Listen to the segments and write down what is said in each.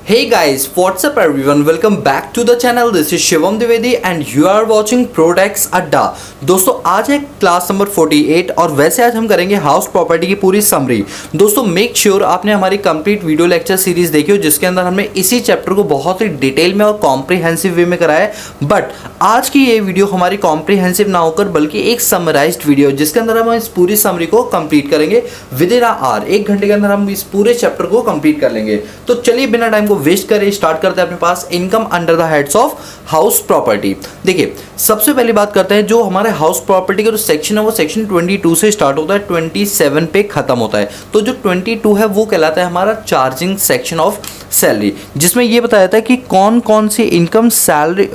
Hey guys, what's up everyone? Welcome back to the channel. This is Shivam Dwivedi and you are watching Prodex अड्डा। दोस्तों आज है class number 48 और वैसे आज हम करेंगे हाउस प्रॉपर्टी की पूरी समरी। दोस्तों मेक श्योर आपने हमारी कंप्लीट वीडियो लेक्चर सीरीज देखी हो जिसके अंदर हमने इसी चैप्टर को बहुत ही डिटेल में और कॉम्प्रिहेंसिव वे में कराया है। बट आज की ये वीडियो हमारी कॉम्प्रिहेंसिव ना होकर बल्कि एक समराइज्ड वीडियो जिसके अंदर हम इस पूरी समरी को कंप्लीट करेंगे विद इन आवर। 1 घंटे के अंदर हम इस पूरे चैप्टर को कंप्लीट कर लेंगे। तो चलिए बिना टाइम को वेस्ट करें स्टार्ट करते हैं अपने पास income under the heads of house property. देखिए सबसे पहली बात करते हैं जो हमारे हाउस प्रॉपर्टी का जो सेक्शन है वो सेक्शन 22 से स्टार्ट होता है 27 पे खत्म होता है। तो जो 22 है वो कहलाता है हमारा चार्जिंग सेक्शन ऑफ सैलरी, जिसमें ये बताया जाता है कि कौन कौन सी income salary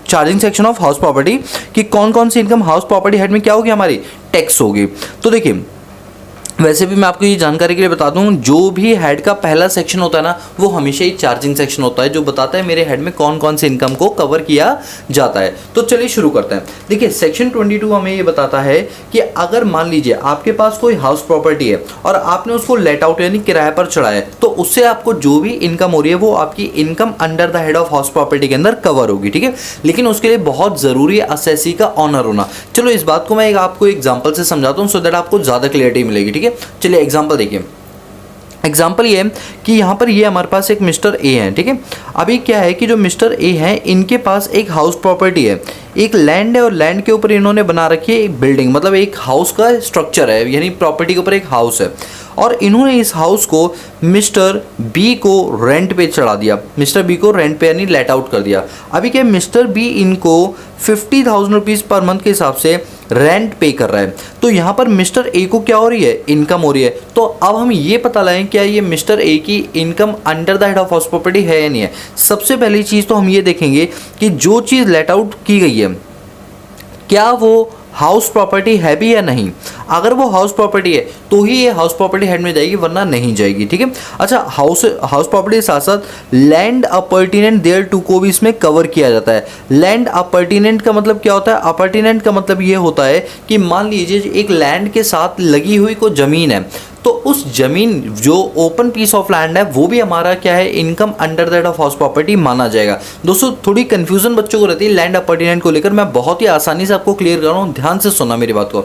charging section of house property कि कौन कौन सी इनकम हाउस प्रॉपर्टी हेड में क्या होगी, हमारी टैक्स होगी। तो देखिए वैसे भी मैं आपको ये जानकारी के लिए बता दूं, जो भी हेड का पहला सेक्शन होता है ना वो हमेशा ही चार्जिंग सेक्शन होता है जो बताता है मेरे हेड में कौन कौन से इनकम को कवर किया जाता है। तो चलिए शुरू करते हैं। देखिए सेक्शन 22 हमें ये बताता है कि अगर मान लीजिए आपके पास कोई हाउस प्रॉपर्टी है और आपने उसको लेट आउट यानी किराए पर चढ़ाया है तो उससे आपको जो भी इनकम हो रही है वो आपकी income under the head of house property के अंदर कवर होगी, ठीक है। लेकिन उसके लिए बहुत जरूरी है असेसी का ऑनर होना। चलो इस बात को मैं आपको एग्जाम्पल से समझाता हूँ सो दैट आपको ज्यादा क्लियरिटी मिलेगी, ठीक है। चलिए एग्जांपल देखिए। एग्जाम्पल ये है कि यहाँ पर ये हमारे पास एक मिस्टर ए है, ठीक है। अभी क्या है कि जो मिस्टर ए है इनके पास एक हाउस प्रॉपर्टी है, एक लैंड है और लैंड के ऊपर इन्होंने बना रखी है एक बिल्डिंग, मतलब एक हाउस का स्ट्रक्चर है यानी प्रॉपर्टी के ऊपर एक हाउस है और इन्होंने इस हाउस को मिस्टर बी को रेंट पे चढ़ा दिया, मिस्टर बी को रेंट पे यानी लेट आउट कर दिया। अभी क्या मिस्टर बी इनको 50,000 रुपीज़ पर मंथ के हिसाब से रेंट पे कर रहा है। तो यहाँ पर मिस्टर ए को क्या हो रही है, इनकम हो रही है। तो अब हम ये पता लगाएं क्या ये मिस्टर ए की income under the head of house property है या नहीं है। सबसे पहली चीज़ तो हम ये देखेंगे कि जो चीज़ लेट आउट की गई है क्या वो हाउस प्रॉपर्टी है भी या नहीं। अगर वो हाउस प्रॉपर्टी है तो ही ये हाउस प्रॉपर्टी हेड में जाएगी वरना नहीं जाएगी, ठीक है। अच्छा हाउस प्रॉपर्टी के साथ साथ लैंड अपॉर्टिनेंट देयर टू को भी इसमें कवर किया जाता है। लैंड अपॉर्टिनेंट का मतलब क्या होता है, अपॉर्टिनेंट का मतलब ये होता है कि मान लीजिए एक लैंड के साथ लगी हुई कोई ज़मीन है तो उस जमीन जो ओपन पीस ऑफ लैंड है वो भी हमारा क्या है income under the head of house property माना जाएगा। दोस्तों थोड़ी कंफ्यूजन बच्चों को रहती है लैंड अपॉर्टिनेंट को लेकर, मैं बहुत ही आसानी से आपको क्लियर कर रहा हूँ, ध्यान से सुनना मेरी बात को।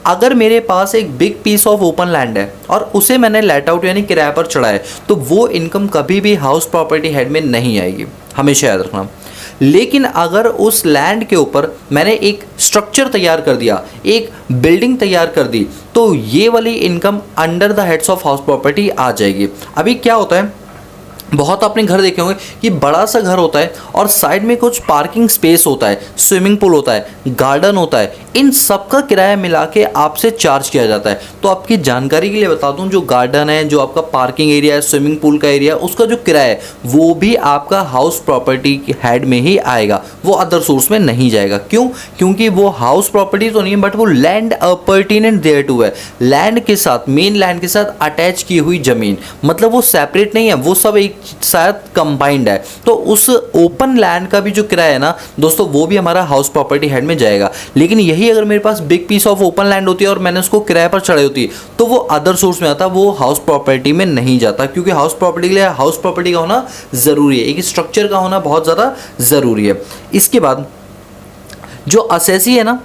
अगर मेरे पास एक big piece of open land है और उसे मैंने लेट आउट यानी किराए पर चढ़ाया तो वो इनकम कभी भी हाउस प्रॉपर्टी हेड में नहीं आएगी, हमेशा याद रखना। लेकिन अगर उस लैंड के ऊपर मैंने एक स्ट्रक्चर तैयार कर दिया, एक बिल्डिंग तैयार कर दी तो ये वाली income under the heads of house property आ जाएगी। अभी क्या होता है, बहुत आपने घर देखे होंगे कि बड़ा सा घर होता है और साइड में कुछ पार्किंग स्पेस होता है, स्विमिंग पूल होता है, गार्डन होता है, इन सब का किराया मिला के आपसे चार्ज किया जाता है। तो आपकी जानकारी के लिए बता दूं जो गार्डन है, जो आपका पार्किंग एरिया है, स्विमिंग पूल का एरिया, उसका जो किराया है वो भी आपका हाउस प्रॉपर्टी हेड में ही आएगा, वो अदर सोर्स में नहीं जाएगा। क्यों? क्योंकि वो हाउस प्रॉपर्टी तो नहीं है बट वो लैंड अपॉर्टिनेंट देयर टू है, लैंड के साथ, मेन लैंड के साथ अटैच की हुई जमीन, मतलब वो सेपरेट नहीं है, वो सब एक शायद कंबाइंड है। तो उस ओपन लैंड का भी जो किराया है ना दोस्तों वो भी हमारा हाउस प्रॉपर्टी हेड में जाएगा। लेकिन यही अगर मेरे पास big piece of open land होती है और मैंने उसको किराए पर चढ़ाई होती है तो वो अदर सोर्स में आता, वो हाउस प्रॉपर्टी में नहीं जाता, क्योंकि हाउस प्रॉपर्टी के लिए हाउस प्रॉपर्टी का होना जरूरी है, एक स्ट्रक्चर का होना बहुत ज़्यादा जरूरी है। इसके बाद जो असेसी है ना,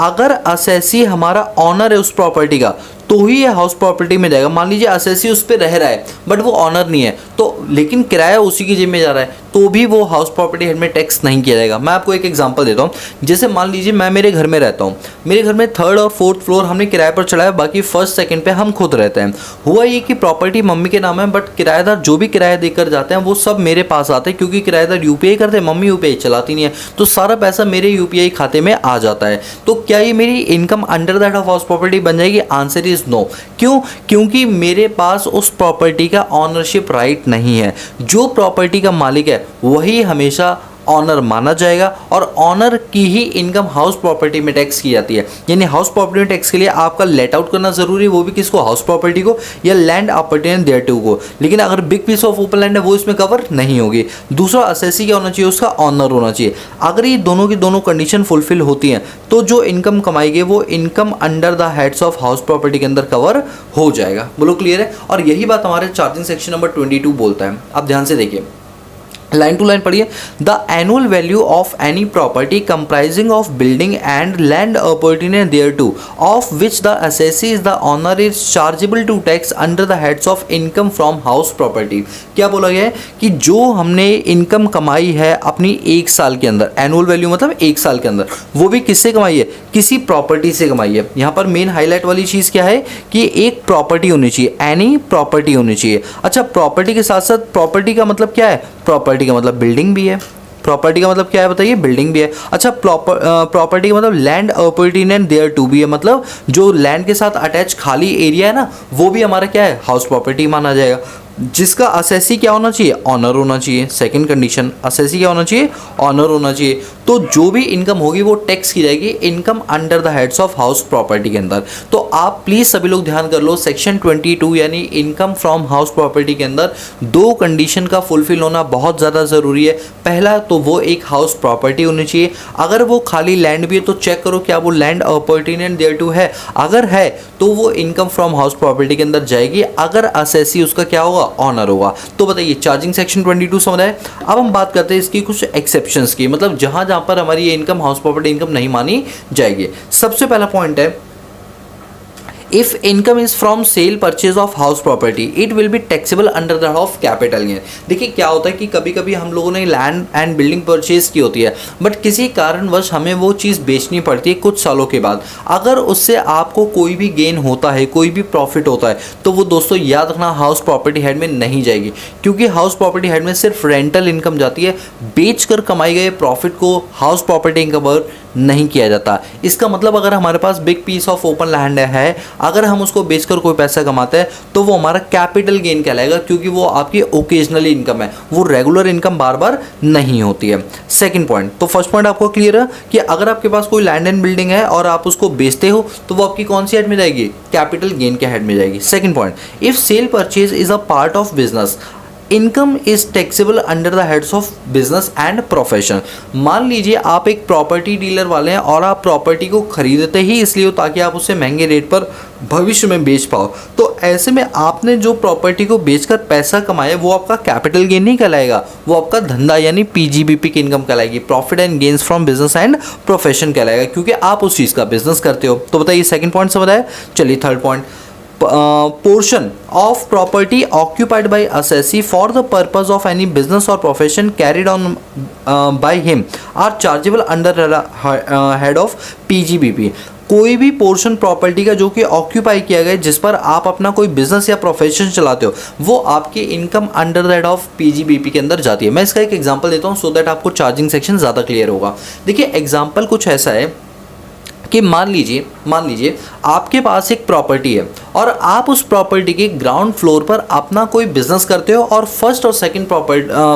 अगर असेसी हमारा ऑनर है उस प्रॉपर्टी का तो ही ये हाउस प्रॉपर्टी में जाएगा। मान लीजिए असेसी उस पर रह रहा है बट वो ऑनर नहीं है तो लेकिन किराया उसी की जेब में जा रहा है तो भी वो हाउस प्रॉपर्टी हेड में टैक्स नहीं किया जाएगा। मैं आपको एक एग्जांपल देता हूँ। जैसे मान लीजिए मैं मेरे घर में रहता हूँ, मेरे घर में 3rd और 4th फ्लोर हमने किराए पर चढ़ाया, बाकी 1st 2nd पे हम खुद रहते हैं। हुआ ये कि प्रॉपर्टी मम्मी के नाम है बट किराएदार जो भी किराया देकर जाते हैं वो सब मेरे पास आते हैं, क्योंकि किराएदार यूपीआई करते हैं, मम्मी यूपीआई चलाती नहीं है तो सारा पैसा मेरे यूपीआई खाते में आ जाता है। तो क्या ये मेरी income under the head of house property बन जाएगी? Answer is no. क्यों? क्योंकि मेरे पास उस प्रॉपर्टी का ऑनरशिप राइट नहीं है। जो प्रॉपर्टी का मालिक है वही हमेशा ऑनर माना जाएगा और ऑनर की ही इनकम हाउस प्रॉपर्टी में टैक्स की जाती है। यानी हाउस प्रॉपर्टी में टैक्स के लिए आपका लेट आउट करना जरूरी है, वो भी किसको, हाउस प्रॉपर्टी को या लैंड अपॉर्चुनिटी देयरटू को। लेकिन अगर big piece of open land है वो इसमें कवर नहीं होगी। दूसरा असेसी क्या होना चाहिए, उसका ऑनर होना चाहिए। अगर ये दोनों की दोनों कंडीशन फुलफिल होती हैं तो जो इनकम कमाई गई वो income under the heads of house property के अंदर कवर हो जाएगा। बोलो क्लियर है। और यही बात हमारे चार्जिंग सेक्शन नंबर 22 बोलता है। आप ध्यान से देखिए, लाइन टू लाइन पढ़िए। The annual value of any property comprising of building and land appurtenant thereto of which the assessee is the owner is chargeable to tax under the heads of income from house property. क्या बोला गया है कि जो हमने income कमाई है अपनी एक साल के अंदर, एनुअल वैल्यू मतलब एक साल के अंदर, वो भी किससे कमाई है, किसी प्रॉपर्टी से कमाई है। यहाँ पर मेन हाईलाइट वाली चीज़ क्या है कि एक प्रॉपर्टी होनी चाहिए, एनी प्रॉपर्टी होनी चाहिए। अच्छा, प्रॉपर्टी के साथ साथ प्रॉपर्टी का मतलब क्या है, प्रॉपर्टी का मतलब बिल्डिंग भी है। प्रॉपर्टी का मतलब क्या है बताइए, बिल्डिंग भी है। अच्छा, प्रॉपर्टी का मतलब लैंड अपॉर्चुनिटी एंड देयरटू भी है, मतलब जो लैंड के साथ अटैच खाली एरिया है ना, वो भी हमारा क्या है, हाउस प्रॉपर्टी माना जाएगा। जिसका असेसी क्या होना चाहिए, ऑनर होना चाहिए। सेकंड कंडीशन, असेसी क्या होना चाहिए, ऑनर होना चाहिए। तो जो भी इनकम होगी वो टैक्स की जाएगी income under the heads of house property के अंदर। तो आप प्लीज सभी लोग ध्यान कर लो, सेक्शन 22 यानी इनकम फ्रॉम हाउस प्रॉपर्टी के अंदर दो कंडीशन का फुलफिल होना बहुत ज़्यादा ज़रूरी है। पहला तो वो एक हाउस प्रॉपर्टी होनी चाहिए। अगर वो खाली लैंड भी है तो चेक करो क्या वो लैंड अपॉर्चुनिटी एंड देयरटू है। अगर है तो वो इनकम फ्रॉम हाउस प्रॉपर्टी के अंदर जाएगी। अगर असेसी उसका क्या होगा, ऑनर होगा। तो बताइए, चार्जिंग सेक्शन 22 समझ आए। अब हम बात करते हैं इसकी कुछ एक्सेप्शंस की, मतलब जहां जहां पर हमारी ये इनकम हाउस प्रॉपर्टी इनकम नहीं मानी जाएगी। सबसे पहला पॉइंट है, if income is from cell purchase of house property it will be taxable under the of capital gain. देखिए क्या होता है कि कभी कभी हम लोगों ने लैंड एंड बिल्डिंग परचेज की होती है, बट किसी कारणवश हमें वो चीज़ बेचनी पड़ती है कुछ सालों के बाद। अगर उससे आपको कोई भी गेन होता है, कोई भी प्रॉफिट होता है, तो वो दोस्तों याद रखना हाउस प्रॉपर्टी हेड में नहीं जाएगी, क्योंकि हाउस प्रॉपर्टी हेड में सिर्फ रेंटल इनकम जाती है। बेच कर कमाई गए प्रॉफिट को हाउस प्रॉपर्टी इनकम नहीं किया जाता। इसका मतलब अगर हमारे पास big piece of open land है, अगर हम उसको बेचकर कोई पैसा कमाते हैं तो वो हमारा कैपिटल गेन कहलाएगा, क्योंकि वो आपकी ओकेजनली इनकम है, वो रेगुलर इनकम बार बार नहीं होती है। सेकंड पॉइंट, तो फर्स्ट पॉइंट आपको क्लियर है कि अगर आपके पास कोई लैंड एंड बिल्डिंग है और आप उसको बेचते हो तो वो आपकी कौन सी हेड में जाएगी, कैपिटल गेन के हेड में जाएगी। Second point, if cell purchase is a part of business income is taxable under the heads of business and profession. मान लीजिए आप एक प्रॉपर्टी डीलर वाले हैं और आप प्रॉपर्टी को खरीदते ही इसलिए हो ताकि आप उसे महंगे रेट पर भविष्य में बेच पाओ, तो ऐसे में आपने जो प्रॉपर्टी को बेचकर पैसा कमाया वो आपका कैपिटल गेन नहीं कहलाएगा, वो आपका धंधा यानी पीजीबीपी की इनकम कहलाएगी, profit and gains from business and profession कहलाएगा, क्योंकि आप उस चीज़ का बिजनेस करते हो। तो बताइए सेकंड पॉइंट समझ आया। चलिए third point, portion of property occupied by assessee for the purpose of any business or profession carried on by him are chargeable under head of PGBP। कोई भी पोर्शन प्रॉपर्टी का जो कि ऑक्यूपाई किया गया जिस पर आप अपना कोई बिजनेस या प्रोफेशन चलाते हो, वो आपकी income under the head of PGBP के अंदर जाती है। मैं इसका एक एग्जांपल देता हूँ सो दैट आपको चार्जिंग सेक्शन ज़्यादा क्लियर होगा। देखिए एग्जांपल कुछ ऐसा है कि मान लीजिए आपके पास एक प्रॉपर्टी है और आप उस प्रॉपर्टी के ग्राउंड फ्लोर पर अपना कोई बिजनेस करते हो और फर्स्ट और सेकंड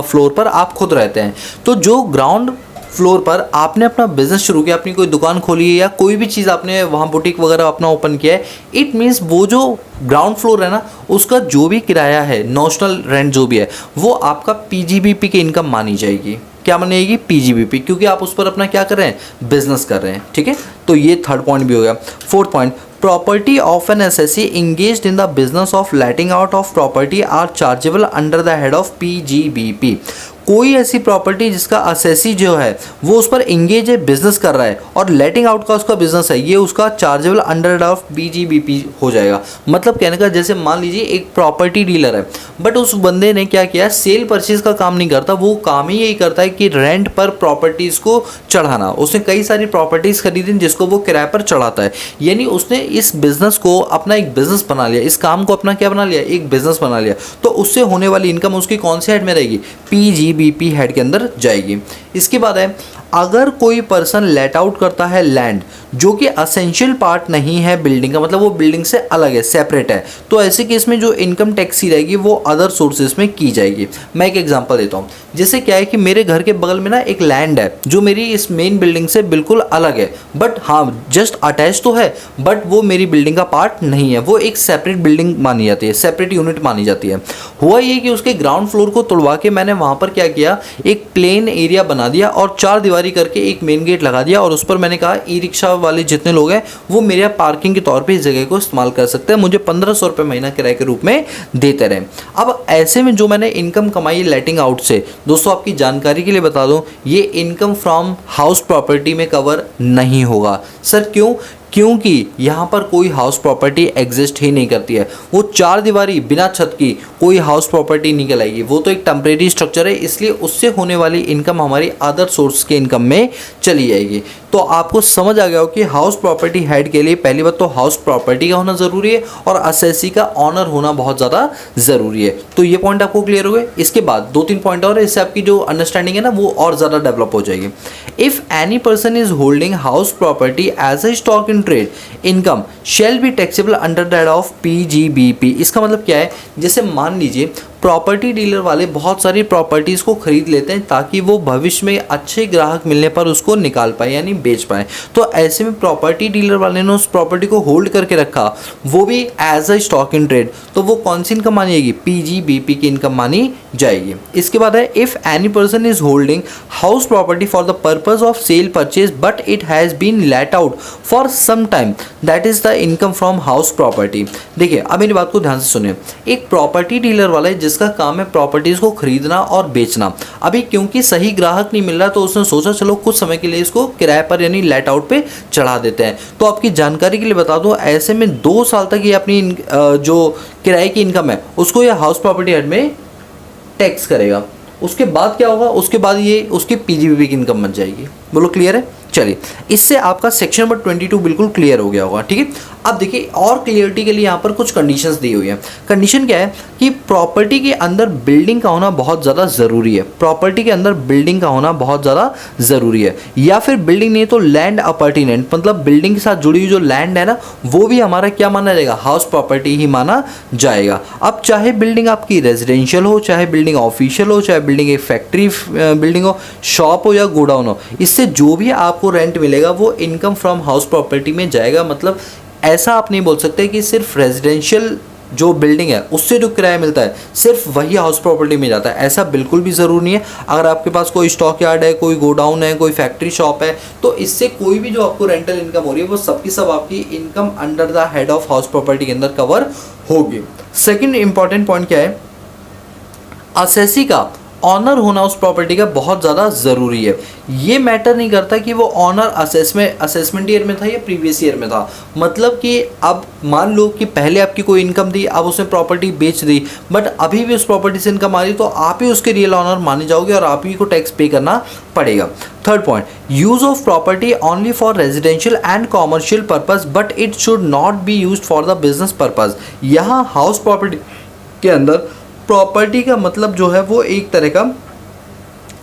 फ्लोर पर आप खुद रहते हैं। तो जो ग्राउंड फ्लोर पर आपने अपना बिजनेस शुरू किया, अपनी कोई दुकान खोली है या कोई भी चीज़ आपने वहाँ बुटीक वगैरह अपना ओपन किया है, इट मीन्स वो जो ग्राउंड फ्लोर है ना उसका जो भी किराया है, नॉमिनल रेंट जो भी है, वो आपका पीजीबीपी की इनकम मानी जाएगी। क्या मानेगी, पीजीबीपी, क्योंकि आप उस पर अपना क्या कर रहे हैं, बिजनेस कर रहे हैं। ठीक है, तो ये थर्ड पॉइंट भी हो गया। Fourth point, property of an assessee engaged in the business of letting out of property are chargeable under the head of PGBP. कोई ऐसी प्रॉपर्टी जिसका असेसी जो है वो उस पर इंगेज है, बिजनेस कर रहा है और लेटिंग आउट का उसका बिजनेस है, ये उसका चार्जेबल अंडर ऑफ पीजीबीपी हो जाएगा। मतलब कहने का, जैसे मान लीजिए एक प्रॉपर्टी डीलर है बट उस बंदे ने क्या किया, सेल परचेज का काम नहीं करता, वो काम ही यही करता है कि रेंट पर प्रॉपर्टीज़ को चढ़ाना। उसने कई सारी प्रॉपर्टीज़ खरीदी जिसको वो किराए पर चढ़ाता है, यानी उसने इस बिज़नेस को अपना एक बिज़नेस बना लिया, इस काम को अपना क्या बना लिया, एक बिज़नेस बना लिया। तो उससे होने वाली इनकम उसकी कौन से हेड में रहेगी, पीजीबीपी हेड के अंदर जाएगी। इसके बाद है अगर कोई पर्सन लेट आउट करता है लैंड जो कि असेंशियल पार्ट नहीं है बिल्डिंग का, मतलब वो बिल्डिंग से अलग है, सेपरेट है, तो ऐसे केस में जो इनकम टैक्स ही रहेगी वो अदर सोर्सेज में की जाएगी। मैं एक एग्जांपल देता हूँ। जैसे क्या है कि मेरे घर के बगल में ना एक लैंड है जो मेरी इस मेन बिल्डिंग से बिल्कुल अलग है, बट हाँ जस्ट अटैच तो है, बट वो मेरी बिल्डिंग का पार्ट नहीं है, वो एक सेपरेट बिल्डिंग मानी जाती है, सेपरेट यूनिट मानी जाती है। हुआ ये कि उसके ग्राउंड फ्लोर को तोड़वा के मैंने वहाँ पर क्या किया, एक प्लेन एरिया बना दिया और 4 दीवारी करके एक मेन गेट लगा दिया, और उस पर मैंने कहा ई रिक्शा वाले जितने लोग हैं वो मेरे पार्किंग के तौर पे इस जगह को इस्तेमाल कर सकते हैं, मुझे 1500 रुपये महीना किराए के रूप में देते रहे। अब ऐसे में जो मैंने इनकम कमाई लेटिंग आउट से, दोस्तों आपकी जानकारी के लिए बता दूं, ये इनकम फ्रॉम हाउस प्रॉपर्टी में कवर नहीं होगा। सर क्यों? क्योंकि यहाँ पर कोई हाउस प्रॉपर्टी एग्जिस्ट ही नहीं करती है। वो 4 दीवारी बिना छत की कोई हाउस प्रॉपर्टी नहीं कहलाएगी, वो तो एक टेम्परेरी स्ट्रक्चर है, इसलिए उससे होने वाली इनकम हमारी अदर सोर्स के इनकम में चली जाएगी। तो आपको समझ आ गया हो कि हाउस प्रॉपर्टी हेड के लिए पहली बात तो हाउस प्रॉपर्टी का होना ज़रूरी है और असेसी का ऑनर होना बहुत ज़्यादा ज़रूरी है। तो ये पॉइंट आपको क्लियर हो गए। इसके बाद 2-3 पॉइंट और, इससे आपकी जो अंडरस्टैंडिंग है ना वो और ज़्यादा डेवलप हो जाएगी। If any person is holding house property as a stock in trade, income shall be taxable under that of PGBP। इसका मतलब क्या है, जैसे मान लीजिए प्रॉपर्टी डीलर वाले बहुत सारी प्रॉपर्टीज़ को खरीद लेते हैं ताकि वो भविष्य में अच्छे ग्राहक मिलने पर उसको निकाल पाए यानी बेच पाए। तो ऐसे में प्रॉपर्टी डीलर वाले ने उस प्रॉपर्टी को होल्ड करके रखा, वो भी as a stock in trade, तो वो कौन सी इनकम मानी जाएगी? PGBP की इनकम मानी जाएगी। इसके बाद है if any person is holding house property for the purpose of sale purchase but it has been let out for some time, that is the income from house property. देखिए अब मेरी बात को ध्यान से सुनिए। एक प्रॉपर्टी डीलर वाला है जिसका काम है प्रॉपर्टीज को खरीदना और बेचना। अभी क्योंकि सही ग्राहक नहीं मिल रहा तो उसने सोचा चलो कुछ समय के लिए इसको किराए पर यानी लेट आउट पे चढ़ा देते हैं। तो आपकी जानकारी के लिए बता दूं, ऐसे में 2 साल तक ये अपनी जो किराए की इनकम है उसको ये हाउस प्रॉपर्टी हेड में टैक्स करेगा। उसके बाद क्या होगा? उसके बाद ये उसकी PGBP की इनकम बन जाएगी। बोलो क्लियर है? चलिए, इससे आपका सेक्शन नंबर 22 बिल्कुल क्लियर हो गया होगा। ठीक है, अब देखिए और क्लियरिटी के लिए यहाँ पर कुछ कंडीशंस दी हुई है। कंडीशन क्या है कि प्रॉपर्टी के अंदर बिल्डिंग का होना बहुत ज़्यादा ज़रूरी है। प्रॉपर्टी के अंदर बिल्डिंग का होना बहुत ज़्यादा ज़रूरी है, या फिर बिल्डिंग नहीं तो लैंड अपार्टिनेंट, मतलब बिल्डिंग के साथ जुड़ी हुई जो लैंड है ना वो भी हमारा क्या माना जाएगा? हाउस प्रॉपर्टी ही माना जाएगा। अब चाहे बिल्डिंग आपकी रेजिडेंशियल हो, चाहे बिल्डिंग ऑफिशियल हो, चाहे बिल्डिंग एक फैक्ट्री बिल्डिंग हो, शॉप हो या गोडाउन हो, इससे जो भी आपको रेंट मिलेगा वो इनकम फ्रॉम हाउस प्रॉपर्टी में जाएगा। मतलब ऐसा आप नहीं बोल सकते कि सिर्फ रेजिडेंशियल जो बिल्डिंग है उससे जो किराया मिलता है सिर्फ वही हाउस प्रॉपर्टी में जाता है, ऐसा बिल्कुल भी ज़रूरी नहीं है। अगर आपके पास कोई स्टॉक यार्ड है, कोई गोडाउन है, कोई फैक्ट्री शॉप है, तो इससे कोई भी जो आपको रेंटल इनकम हो रही है वो सबकी सब आपकी income under the head of house property के अंदर कवर होगी। सेकेंड इंपॉर्टेंट पॉइंट क्या है? असेसी का ऑनर होना उस प्रॉपर्टी का बहुत ज़्यादा ज़रूरी है। ये मैटर नहीं करता कि वो ऑनर असेसमेंट ईयर में था या प्रीवियस ईयर में था। मतलब कि अब मान लो कि पहले आपकी कोई इनकम थी, अब उसने प्रॉपर्टी बेच दी, बट अभी भी उस प्रॉपर्टी से इनकम आ रही, तो आप ही उसके रियल ऑनर माने जाओगे और आप ही को टैक्स पे करना पड़ेगा। Third point, use of property only for residential and commercial purpose but it should not be use for the business purpose. यहाँ हाउस प्रॉपर्टी के अंदर प्रॉपर्टी का मतलब जो है वो एक तरह का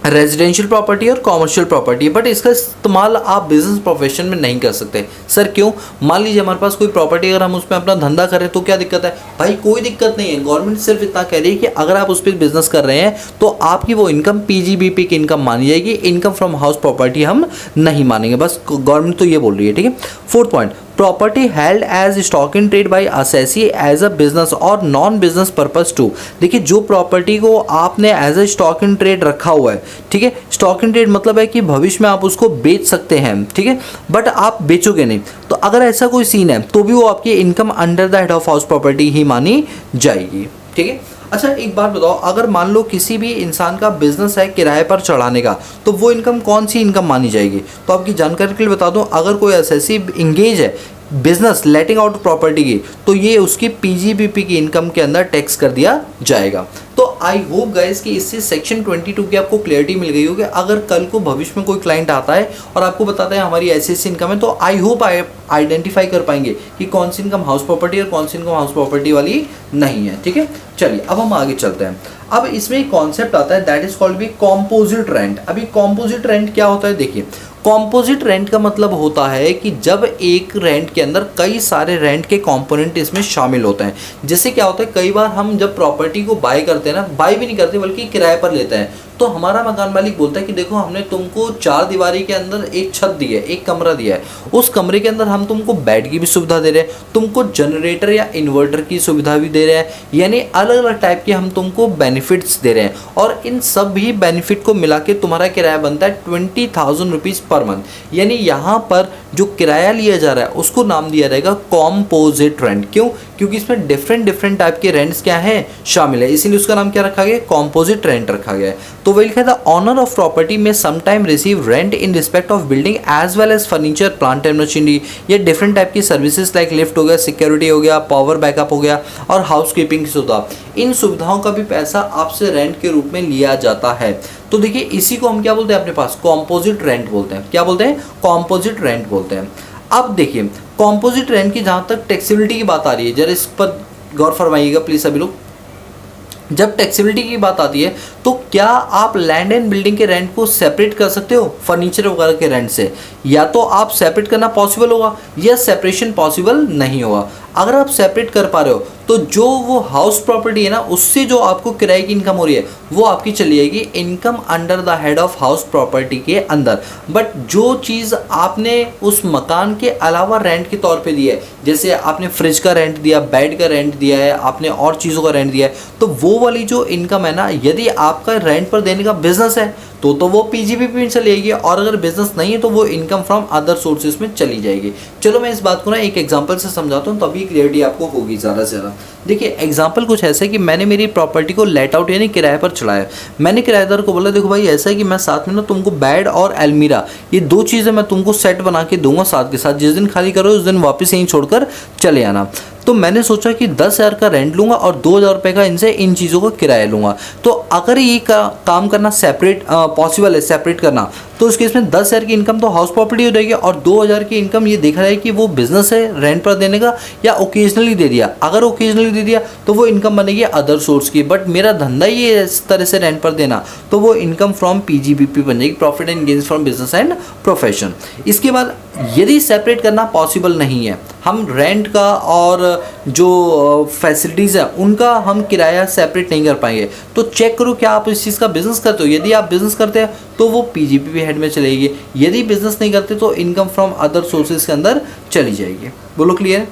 रेजिडेंशियल प्रॉपर्टी और कॉमर्शियल प्रॉपर्टी है, बट इसका इस्तेमाल आप बिजनेस प्रोफेशन में नहीं कर सकते। सर क्यों? मान लीजिए हमारे पास कोई प्रॉपर्टी, अगर हम उसमें अपना धंधा करें तो क्या दिक्कत है? भाई कोई दिक्कत नहीं है। गवर्नमेंट सिर्फ इतना कह रही है कि अगर आप उस पर बिजनेस कर रहे हैं तो आपकी वो इनकम PGBP की इनकम मानी जाएगी, इनकम फ्रॉम हाउस प्रॉपर्टी हम नहीं मानेंगे। बस गवर्नमेंट तो ये बोल रही है। ठीक है। Fourth point, property held as stock in trade by assessee as a business और नॉन बिजनेस पर्पस टू। देखिए जो प्रॉपर्टी को आपने as a stock in trade रखा हुआ है, ठीक है, स्टॉक इन ट्रेड मतलब है कि भविष्य में आप उसको बेच सकते हैं, ठीक है, बट आप बेचोगे नहीं, तो अगर ऐसा कोई सीन है तो भी वो आपकी income under the head of house property ही मानी जाएगी। ठीक है। अच्छा एक बात बताओ, अगर मान लो किसी भी इंसान का बिजनेस है किराए पर चढ़ाने का, तो वो इनकम कौन सी इनकम मानी जाएगी? तो आपकी जानकारी के लिए बता दूं, अगर कोई असेसी इंगेज है बिजनेस लेटिंग आउट प्रॉपर्टी की, तो ये उसकी पीजीबीपी की इनकम के अंदर टैक्स कर दिया जाएगा। तो आई होप गाइस कि इससे सेक्शन 22 की आपको क्लियरिटी मिल गई होगी। अगर कल को भविष्य में कोई क्लाइंट आता है और आपको बताता है हमारी ऐसी इनकम है, तो आई होप आइडेंटिफाई कर पाएंगे कि कौन सी इनकम हाउस प्रॉपर्टी और कौन सी इनकम हाउस प्रॉपर्टी वाली नहीं है। ठीक है, चलिए अब हम आगे चलते हैं। अब इसमें एक कॉन्सेप्ट आता है that is called be composite rent. अभी कॉम्पोजिट रेंट क्या होता है, देखिए कॉम्पोजिट रेंट का मतलब होता है कि जब एक रेंट के अंदर कई सारे रेंट के कंपोनेंट इसमें शामिल होते हैं। जैसे क्या होता है, कई बार हम जब प्रॉपर्टी को बाय करते हैं ना, बाय भी नहीं करते बल्कि किराए पर लेते हैं, तो हमारा मकान मालिक बोलता है कि देखो हमने तुमको 4 दीवारी के अंदर एक छत दी है, एक कमरा दिया है, उस कमरे के अंदर हम तुमको बेड की भी सुविधा दे रहे हैं, तुमको जनरेटर या इन्वर्टर की सुविधा भी दे रहे हैं, यानी अलग अलग टाइप के हम तुमको बेनिफिट्स दे रहे हैं। और इन सभी बेनिफिट को मिला के तुम्हारा किराया बनता है 20,000 रुपीज़ पर मंथ। यानी यहाँ पर जो किराया लिया जा रहा है उसको नाम दिया जाएगा कॉम्पोजिट रेंट। क्यों? क्योंकि इसमें डिफरेंट टाइप के रेंट्स क्या हैं शामिल है, इसीलिए उसका नाम क्या रखा गया, कॉम्पोजिट रेंट रखा गया है। तो वही लिखा था, ऑनर ऑफ प्रॉपर्टी में sometime receive rent in respect of building as well as furniture, plant and machinery, ये डिफरेंट टाइप की सर्विसेज लाइक लिफ्ट हो गया, सिक्योरिटी हो गया, पावर बैकअप हो गया और हाउस कीपिंग की सुविधा, इन सुविधाओं का भी पैसा आपसे रेंट के रूप में लिया जाता है। तो देखिए इसी को हम क्या बोलते हैं अपने पास, कॉम्पोजिट रेंट बोलते हैं। क्या बोलते हैं? कॉम्पोजिट रेंट बोलते हैं। अब देखिए कॉम्पोजिट रेंट की जहाँ तक टैक्सेबिलिटी की बात आ रही है, जरा इस पर गौर फरमाइएगा प्लीज सभी लोग। जब टैक्सेबिलिटी की बात आती है तो क्या आप लैंड एंड बिल्डिंग के रेंट को सेपरेट कर सकते हो फर्नीचर वगैरह के रेंट से? या तो आप सेपरेट करना पॉसिबल होगा या सेपरेशन पॉसिबल नहीं होगा। अगर आप सेपरेट कर पा रहे हो तो जो वो हाउस प्रॉपर्टी है ना, उससे जो आपको किराए की इनकम हो रही है वो आपकी चली जाएगी income under the head of house property के अंदर। बट जो चीज़ आपने उस मकान के अलावा रेंट के तौर पे दी है, जैसे आपने फ्रिज का रेंट दिया, बेड का रेंट दिया है, आपने और चीज़ों का रेंट दिया है, तो वो वाली जो इनकम है ना, यदि आपका रेंट पर देने का बिजनेस है तो वो पीजीबीपी में चली जाएगी, और अगर बिजनेस नहीं है तो वो इनकम फ्रॉम अदर सोर्सेज में चली जाएगी। चलो मैं इस बात को ना एक एग्जांपल से समझाता हूँ, तभी क्लियरिटी आपको होगी ज़्यादा से ज़्यादा। देखिए एग्जांपल कुछ ऐसा है कि मैंने मेरी प्रॉपर्टी को लेट आउट यानी किराए पर चढ़ाया। मैंने किराएदार को बोला देखो भाई ऐसा है कि मैं साथ में ना तुमको बेड और अलमीरा, ये 2 चीज़ें मैं तुमको सेट बना के दूंगा साथ के साथ, जिस दिन खाली करो उस दिन वापस यहीं छोड़कर चले आना। तो मैंने सोचा कि 10,000 का रेंट लूँगा और 2,000 रुपये का इनसे इन चीज़ों का किराया लूँगा। तो अगर ये काम करना सेपरेट पॉसिबल है, सेपरेट करना, तो उस केस में 10,000 की इनकम तो हाउस प्रॉपर्टी हो जाएगी और 2,000 की इनकम ये देखा जाए कि वो बिजनेस है रेंट पर देने का या ओकेजनली दे दिया। अगर ओकेजनली दे दिया तो वो इनकम बनेगी अदर सोर्स की, बट मेरा धंधा ही है इस तरह से रेंट पर देना, तो वो इनकम फ्रॉम पीजीबीपी बन जाएगी, profit and gains from business and profession. इसके बाद यदि सेपरेट करना पॉसिबल नहीं है, हम रेंट का और जो फैसिलिटीज़ है उनका हम किराया सेपरेट नहीं कर पाएंगे, तो चेक करो क्या आप इस चीज़ का बिजनेस करते हो। यदि आप बिजनेस करते हैं तो वो पीजीबीपी हेड में चलेगी, यदि बिजनेस नहीं करते तो इनकम फ्रॉम अदर सोर्सेज के अंदर चली जाएगी। बोलो क्लियर?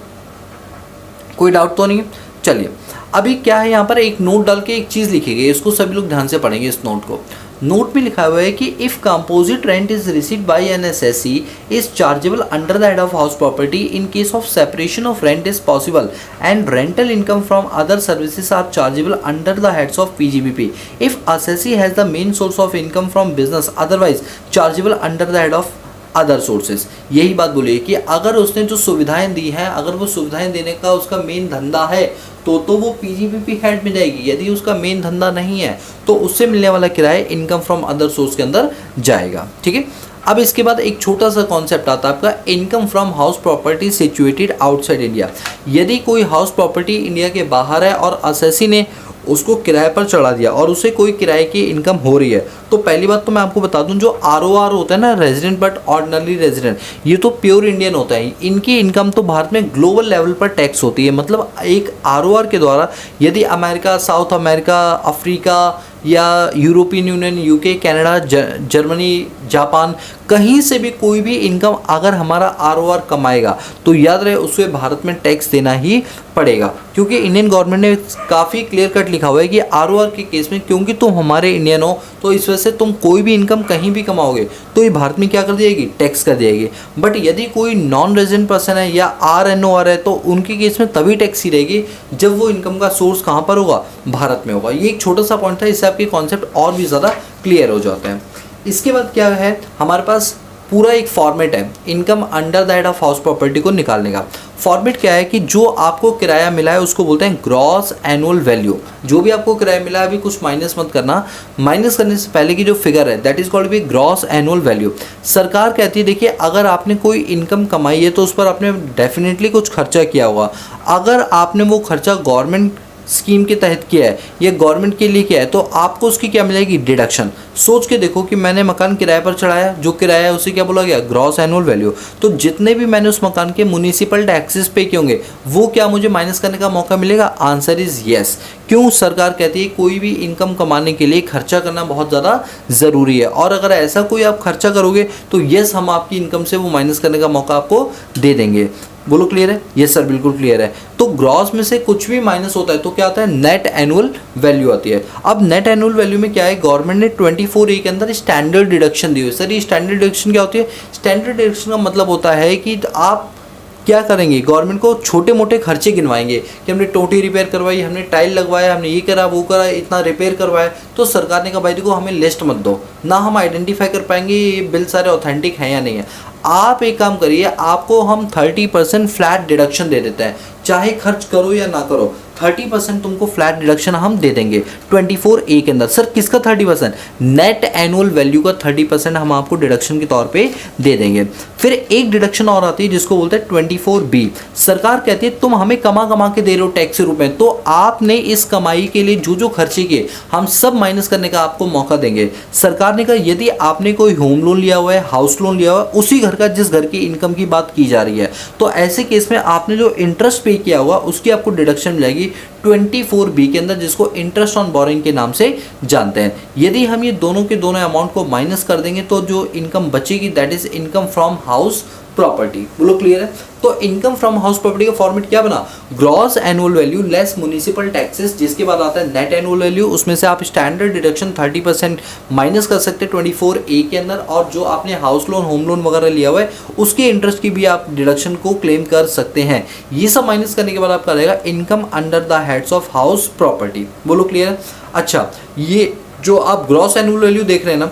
कोई डाउट तो नहीं? चलिए अभी क्या है, यहाँ पर एक नोट डाल के एक चीज़ लिखी गई है, इसको सभी लोग ध्यान से पढ़ेंगे। इस नोट को, नोट में लिखा हुआ है कि if composite rent is received by an assessee is chargeable under the head of house property in case of separation of rent is possible and rental income from other services are chargeable under the heads of PGBP if assessee has the main source of income from business otherwise chargeable under the head of other sources. यही बात बोलिए कि अगर उसने जो सुविधाएं दी हैं, अगर वो सुविधाएं देने का उसका मेन धंधा है तो वो पीजीबीपी हेड में जाएगी। यदि उसका मेन धंधा नहीं है तो उससे मिलने वाला किराया इनकम फ्रॉम अदर सोर्स के अंदर जाएगा। ठीक है, अब इसके बाद एक छोटा सा कॉन्सेप्ट आता है आपका income from house property situated outside India. यदि कोई हाउस प्रॉपर्टी इंडिया के बाहर है और एसएससी ने उसको किराए पर चढ़ा दिया और उसे कोई किराए की इनकम हो रही है, तो पहली बात तो मैं आपको बता दूं, जो आरओआर होता है ना, रेजिडेंट बट ऑर्डिनरी रेजिडेंट, ये तो प्योर इंडियन होता है। इनकी इनकम तो भारत में ग्लोबल लेवल पर टैक्स होती है। मतलब एक आरओआर के द्वारा यदि अमेरिका, साउथ अमेरिका, अफ्रीका या European union, UK, Canada, Germany, Japan, कहीं से भी कोई भी इनकम अगर हमारा आरओआर कमाएगा तो याद रहे उसे भारत में टैक्स देना ही पड़ेगा, क्योंकि इंडियन गवर्नमेंट ने काफ़ी क्लियर कट लिखा हुआ है कि आरओआर के केस में क्योंकि तुम हमारे इंडियन हो तो इस वजह से तुम कोई भी इनकम कहीं भी कमाओगे तो ये भारत में क्या कर दिएगी, टैक्स कर दिएगी। बट यदि कोई नॉन रेजिडेंट पर्सन है या आरएनओआर है तो उनके केस में तभी टैक्स ही रहेगी जब वो इनकम का सोर्स कहाँ पर होगा, भारत में होगा। ये एक छोटा सा पॉइंट था, इससे आपके कॉन्सेप्ट और भी ज़्यादा क्लियर हो जाते हैं। इसके बाद क्या है हमारे पास पूरा एक फॉर्मेट है income under the head of house property को निकालने का। फॉर्मेट क्या है कि जो आपको किराया मिला है उसको बोलते हैं ग्रॉस एनुअल वैल्यू। जो भी आपको किराया मिला है, अभी कुछ माइनस मत करना, माइनस करने से पहले की जो फिगर है that is called be gross annual value. सरकार कहती है देखिए अगर आपने कोई इनकम कमाई है तो उस पर आपने डेफिनेटली कुछ खर्चा किया होगा। अगर आपने वो खर्चा गवर्नमेंट स्कीम के तहत किया है या गवर्नमेंट के लिए किया है तो आपको उसकी क्या मिलेगी, डिडक्शन। सोच के देखो कि मैंने मकान किराए पर चढ़ाया, जो किराया है उसे क्या बोला गया, ग्रॉस एनुअल वैल्यू। तो जितने भी मैंने उस मकान के म्युनिसिपल टैक्सेस पे किए होंगे वो क्या मुझे माइनस करने का मौका मिलेगा? Answer is yes. क्यों? सरकार कहती है कोई भी इनकम कमाने के लिए खर्चा करना बहुत ज़्यादा ज़रूरी है, और अगर ऐसा कोई आप खर्चा करोगे तो येस हम आपकी इनकम से वो माइनस करने का मौका आपको दे देंगे। बोलो क्लियर है? यस सर, बिल्कुल क्लियर है। तो ग्रॉस में से कुछ भी माइनस होता है तो क्या आता है, नेट एनुअल वैल्यू आती है। अब नेट एनुअल वैल्यू में क्या है, गवर्नमेंट ने 24A के अंदर स्टैंडर्ड डिडक्शन दी हुई है। सर ये स्टैंडर्ड डिडक्शन क्या होती है? स्टैंडर्ड डिडक्शन का मतलब होता है कि आप क्या करेंगे, गवर्नमेंट को छोटे मोटे खर्चे गिनवाएंगे कि हमने टोटी रिपेयर करवाई, हमने टाइल लगवाया, हमने ये करा वो करा, इतना रिपेयर करवाया। तो सरकार ने कहा भाई देखो हमें लिस्ट मत दो, ना हम आइडेंटिफाई कर पाएंगे ये बिल सारे ऑथेंटिक हैं या नहीं है। आप एक काम करिए, आपको हम 30% फ्लैट डिडक्शन दे देते हैं, चाहे खर्च करो या ना करो 30% तुमको फ्लैट डिडक्शन हम दे देंगे 24A के अंदर। सर किसका 30%? नेट एनुअल वैल्यू का 30% हम आपको डिडक्शन के तौर पे दे देंगे। फिर एक डिडक्शन और आती है जिसको बोलते हैं 24B। सरकार कहती है तुम हमें कमा कमा के दे रहे हो टैक्स के रूप में, तो आपने इस कमाई के लिए जो जो खर्चे किए हम सब माइनस करने का आपको मौका देंगे। सरकार ने कहा यदि आपने कोई होम लोन लिया हुआ है, हाउस लोन लिया हुआ है, उसी घर का जिस घर की इनकम की बात की जा रही है, तो ऐसे केस में आपने जो इंटरेस्ट पे किया हुआ उसकी आपको डिडक्शन मिलेगी 24B के अंदर, जिसको इंटरेस्ट ऑन बोरिंग के नाम से जानते हैं। यदि हम ये दोनों के दोनों अमाउंट को माइनस कर देंगे तो जो इनकम बचेगी that is income from house property. बोलो क्लियर है? तो इनकम फ्रॉम हाउस प्रॉपर्टी का फॉर्मेट क्या बना, gross annual value less municipal taxes, जिसके बाद आता है नेट एनुअल वैल्यू। उसमें से आप स्टैंडर्ड डिडक्शन 30% माइनस कर सकते हैं 24A के अंदर, और जो आपने हाउस लोन होम लोन वगैरह लिया हुआ है उसके इंटरेस्ट की भी आप डिडक्शन को क्लेम कर सकते हैं। ये सब माइनस करने के बाद आपका रहेगा income under the heads of house property. बोलो क्लियर है? अच्छा, ये जो आप ग्रॉस एनुअल वैल्यू देख रहे हैं ना,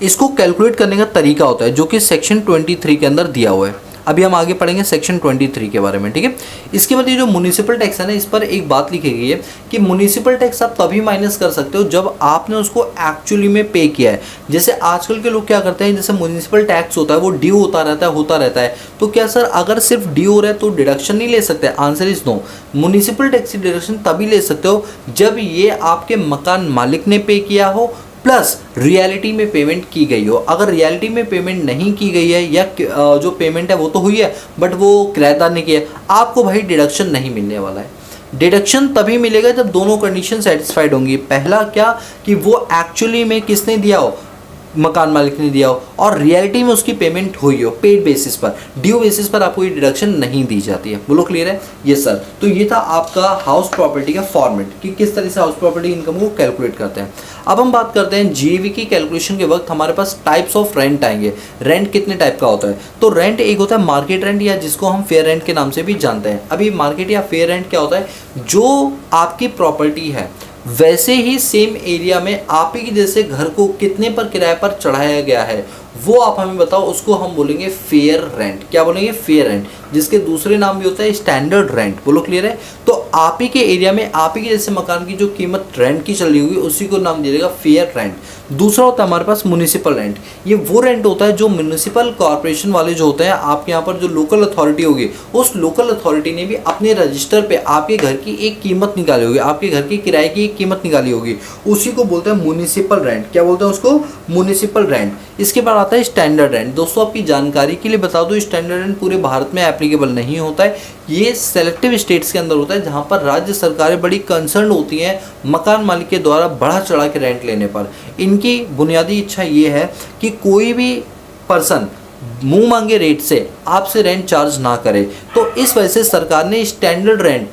इसको कैलकुलेट करने का तरीका होता है जो कि सेक्शन 23 के अंदर दिया हुआ है। अभी हम आगे पढ़ेंगे सेक्शन 23 के बारे में, ठीक है। इसके बाद ये जो म्युनिसिपल टैक्स है ना, इस पर एक बात लिखी गई है कि म्युनिसिपल टैक्स आप तभी माइनस कर सकते हो जब आपने उसको एक्चुअली में पे किया है। जैसे आजकल के लोग क्या करते हैं, जैसे म्युनिसिपल टैक्स होता है वो ड्यू होता रहता है, तो क्या सर अगर सिर्फ ड्यू हो रहा है तो डिडक्शन नहीं ले सकते? Answer is no. Municipal tax की डिडक्शन तभी ले सकते हो जब ये आपके मकान मालिक ने पे किया हो प्लस रियलिटी में पेमेंट की गई हो। अगर रियलिटी में पेमेंट नहीं की गई है या जो पेमेंट है वो तो हुई है बट वो किराएदार ने किया है, आपको भाई डिडक्शन नहीं मिलने वाला है। डिडक्शन तभी मिलेगा जब दोनों कंडीशन सेटिस्फाइड होंगी। पहला क्या कि वो एक्चुअली में किसने दिया हो, मकान मालिक ने दिया हो, और रियलिटी में उसकी पेमेंट हुई हो पेड बेसिस पर। ड्यू बेसिस पर आपको ये डिडक्शन नहीं दी जाती है। बोलो क्लियर है? Yes sir. तो ये था आपका हाउस प्रॉपर्टी का फॉर्मेट कि किस तरह से हाउस प्रॉपर्टी इनकम को कैलकुलेट करते हैं। अब हम बात करते हैं जीवी की कैलकुलेशन के वक्त हमारे पास टाइप्स ऑफ रेंट आएंगे। रेंट कितने टाइप का होता है? तो रेंट एक होता है मार्केट रेंट, या जिसको हम फेयर रेंट के नाम से भी जानते हैं। अभी मार्केट या फेयर रेंट क्या होता है, जो आपकी प्रॉपर्टी है वैसे ही सेम एरिया में आप ही के जैसे घर को कितने पर किराए पर चढ़ाया गया है वो आप हमें बताओ, उसको हम बोलेंगे फेयर रेंट। क्या बोलेंगे? फेयर रेंट, जिसके दूसरे नाम भी होता है स्टैंडर्ड रेंट। बोलो क्लियर है? तो आप ही के एरिया में आप ही के जैसे मकान की जो कीमत रेंट की चल रही होगी उसी को नाम दिया जाएगा फेयर रेंट। दूसरा होता है हमारे पास म्युनिसिपल रेंट। ये वो रेंट होता है जो म्युनिसिपल कॉर्पोरेशन वाले जो होते हैं, आपके यहाँ पर जो लोकल अथॉरिटी होगी उस लोकल अथॉरिटी ने भी अपने रजिस्टर पे आपके घर की एक कीमत निकाली होगी, आपके घर की किराए की एक कीमत निकाली होगी, उसी को बोलते हैं म्युनिसिपल रेंट। क्या बोलते हैं उसको? Municipal rent. इसके बाद आता है स्टैंडर्ड रेंट। दोस्तों आपकी जानकारी के लिए बता दो, स्टैंडर्ड रेंट पूरे भारत में एप्लीकेबल नहीं होता है। ये सेलेक्टिव स्टेट्स के अंदर होता है जहाँ पर राज्य सरकारें बड़ी कंसर्न होती हैं मकान मालिक के द्वारा बढ़ा चढ़ा के रेंट लेने पर। इनकी बुनियादी इच्छा ये है कि कोई भी पर्सन मुंह मांगे रेट से आपसे रेंट चार्ज ना करे। तो इस वजह से सरकार ने standard rent,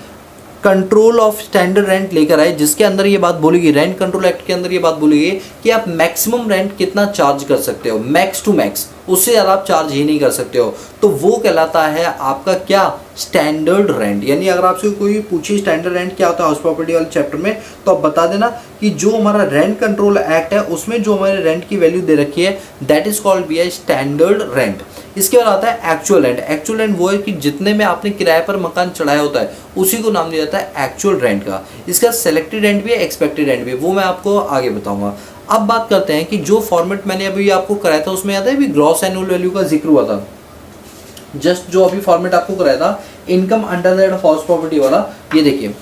control of standard rent लेकर आए, जिसके अंदर ये बात बोली गई, रेंट कंट्रोल एक्ट के अंदर ये बात बोली गई कि आप मैक्सिमम रेंट कितना चार्ज कर सकते हो, मैक्स टू मैक्स। उससे ज़्यादा आप चार्ज ही नहीं कर सकते हो, तो वो कहलाता है आपका क्या, स्टैंडर्ड रेंट। यानी अगर आपसे कोई पूछे स्टैंडर्ड रेंट क्या होता है हाउस प्रॉपर्टी वाले चैप्टर में, तो आप बता देना कि जो हमारा रेंट कंट्रोल एक्ट है उसमें जो हमारे रेंट की वैल्यू दे रखी है that is called be standard rent. इसके बाद आता है एक्चुअल रेंट। एक्चुअल रेंट वो है कि जितने में आपने किराए पर मकान चढ़ाया होता है उसी को नाम दिया जाता है एक्चुअल रेंट का। इसका सेलेक्टेड रेंट भी है, एक्सपेक्टेड रेंट भी है, वो मैं आपको आगे बताऊंगा। अब बात करते हैं कि जो फॉर्मेट मैंने अभी आपको कराया था उसमें याद है अभी ग्रॉस एनुअल वैल्यू का जिक्र हुआ था। जस्ट जो अभी फॉर्मेट आपको कराया था income under the head of house property वाला, ये देखिए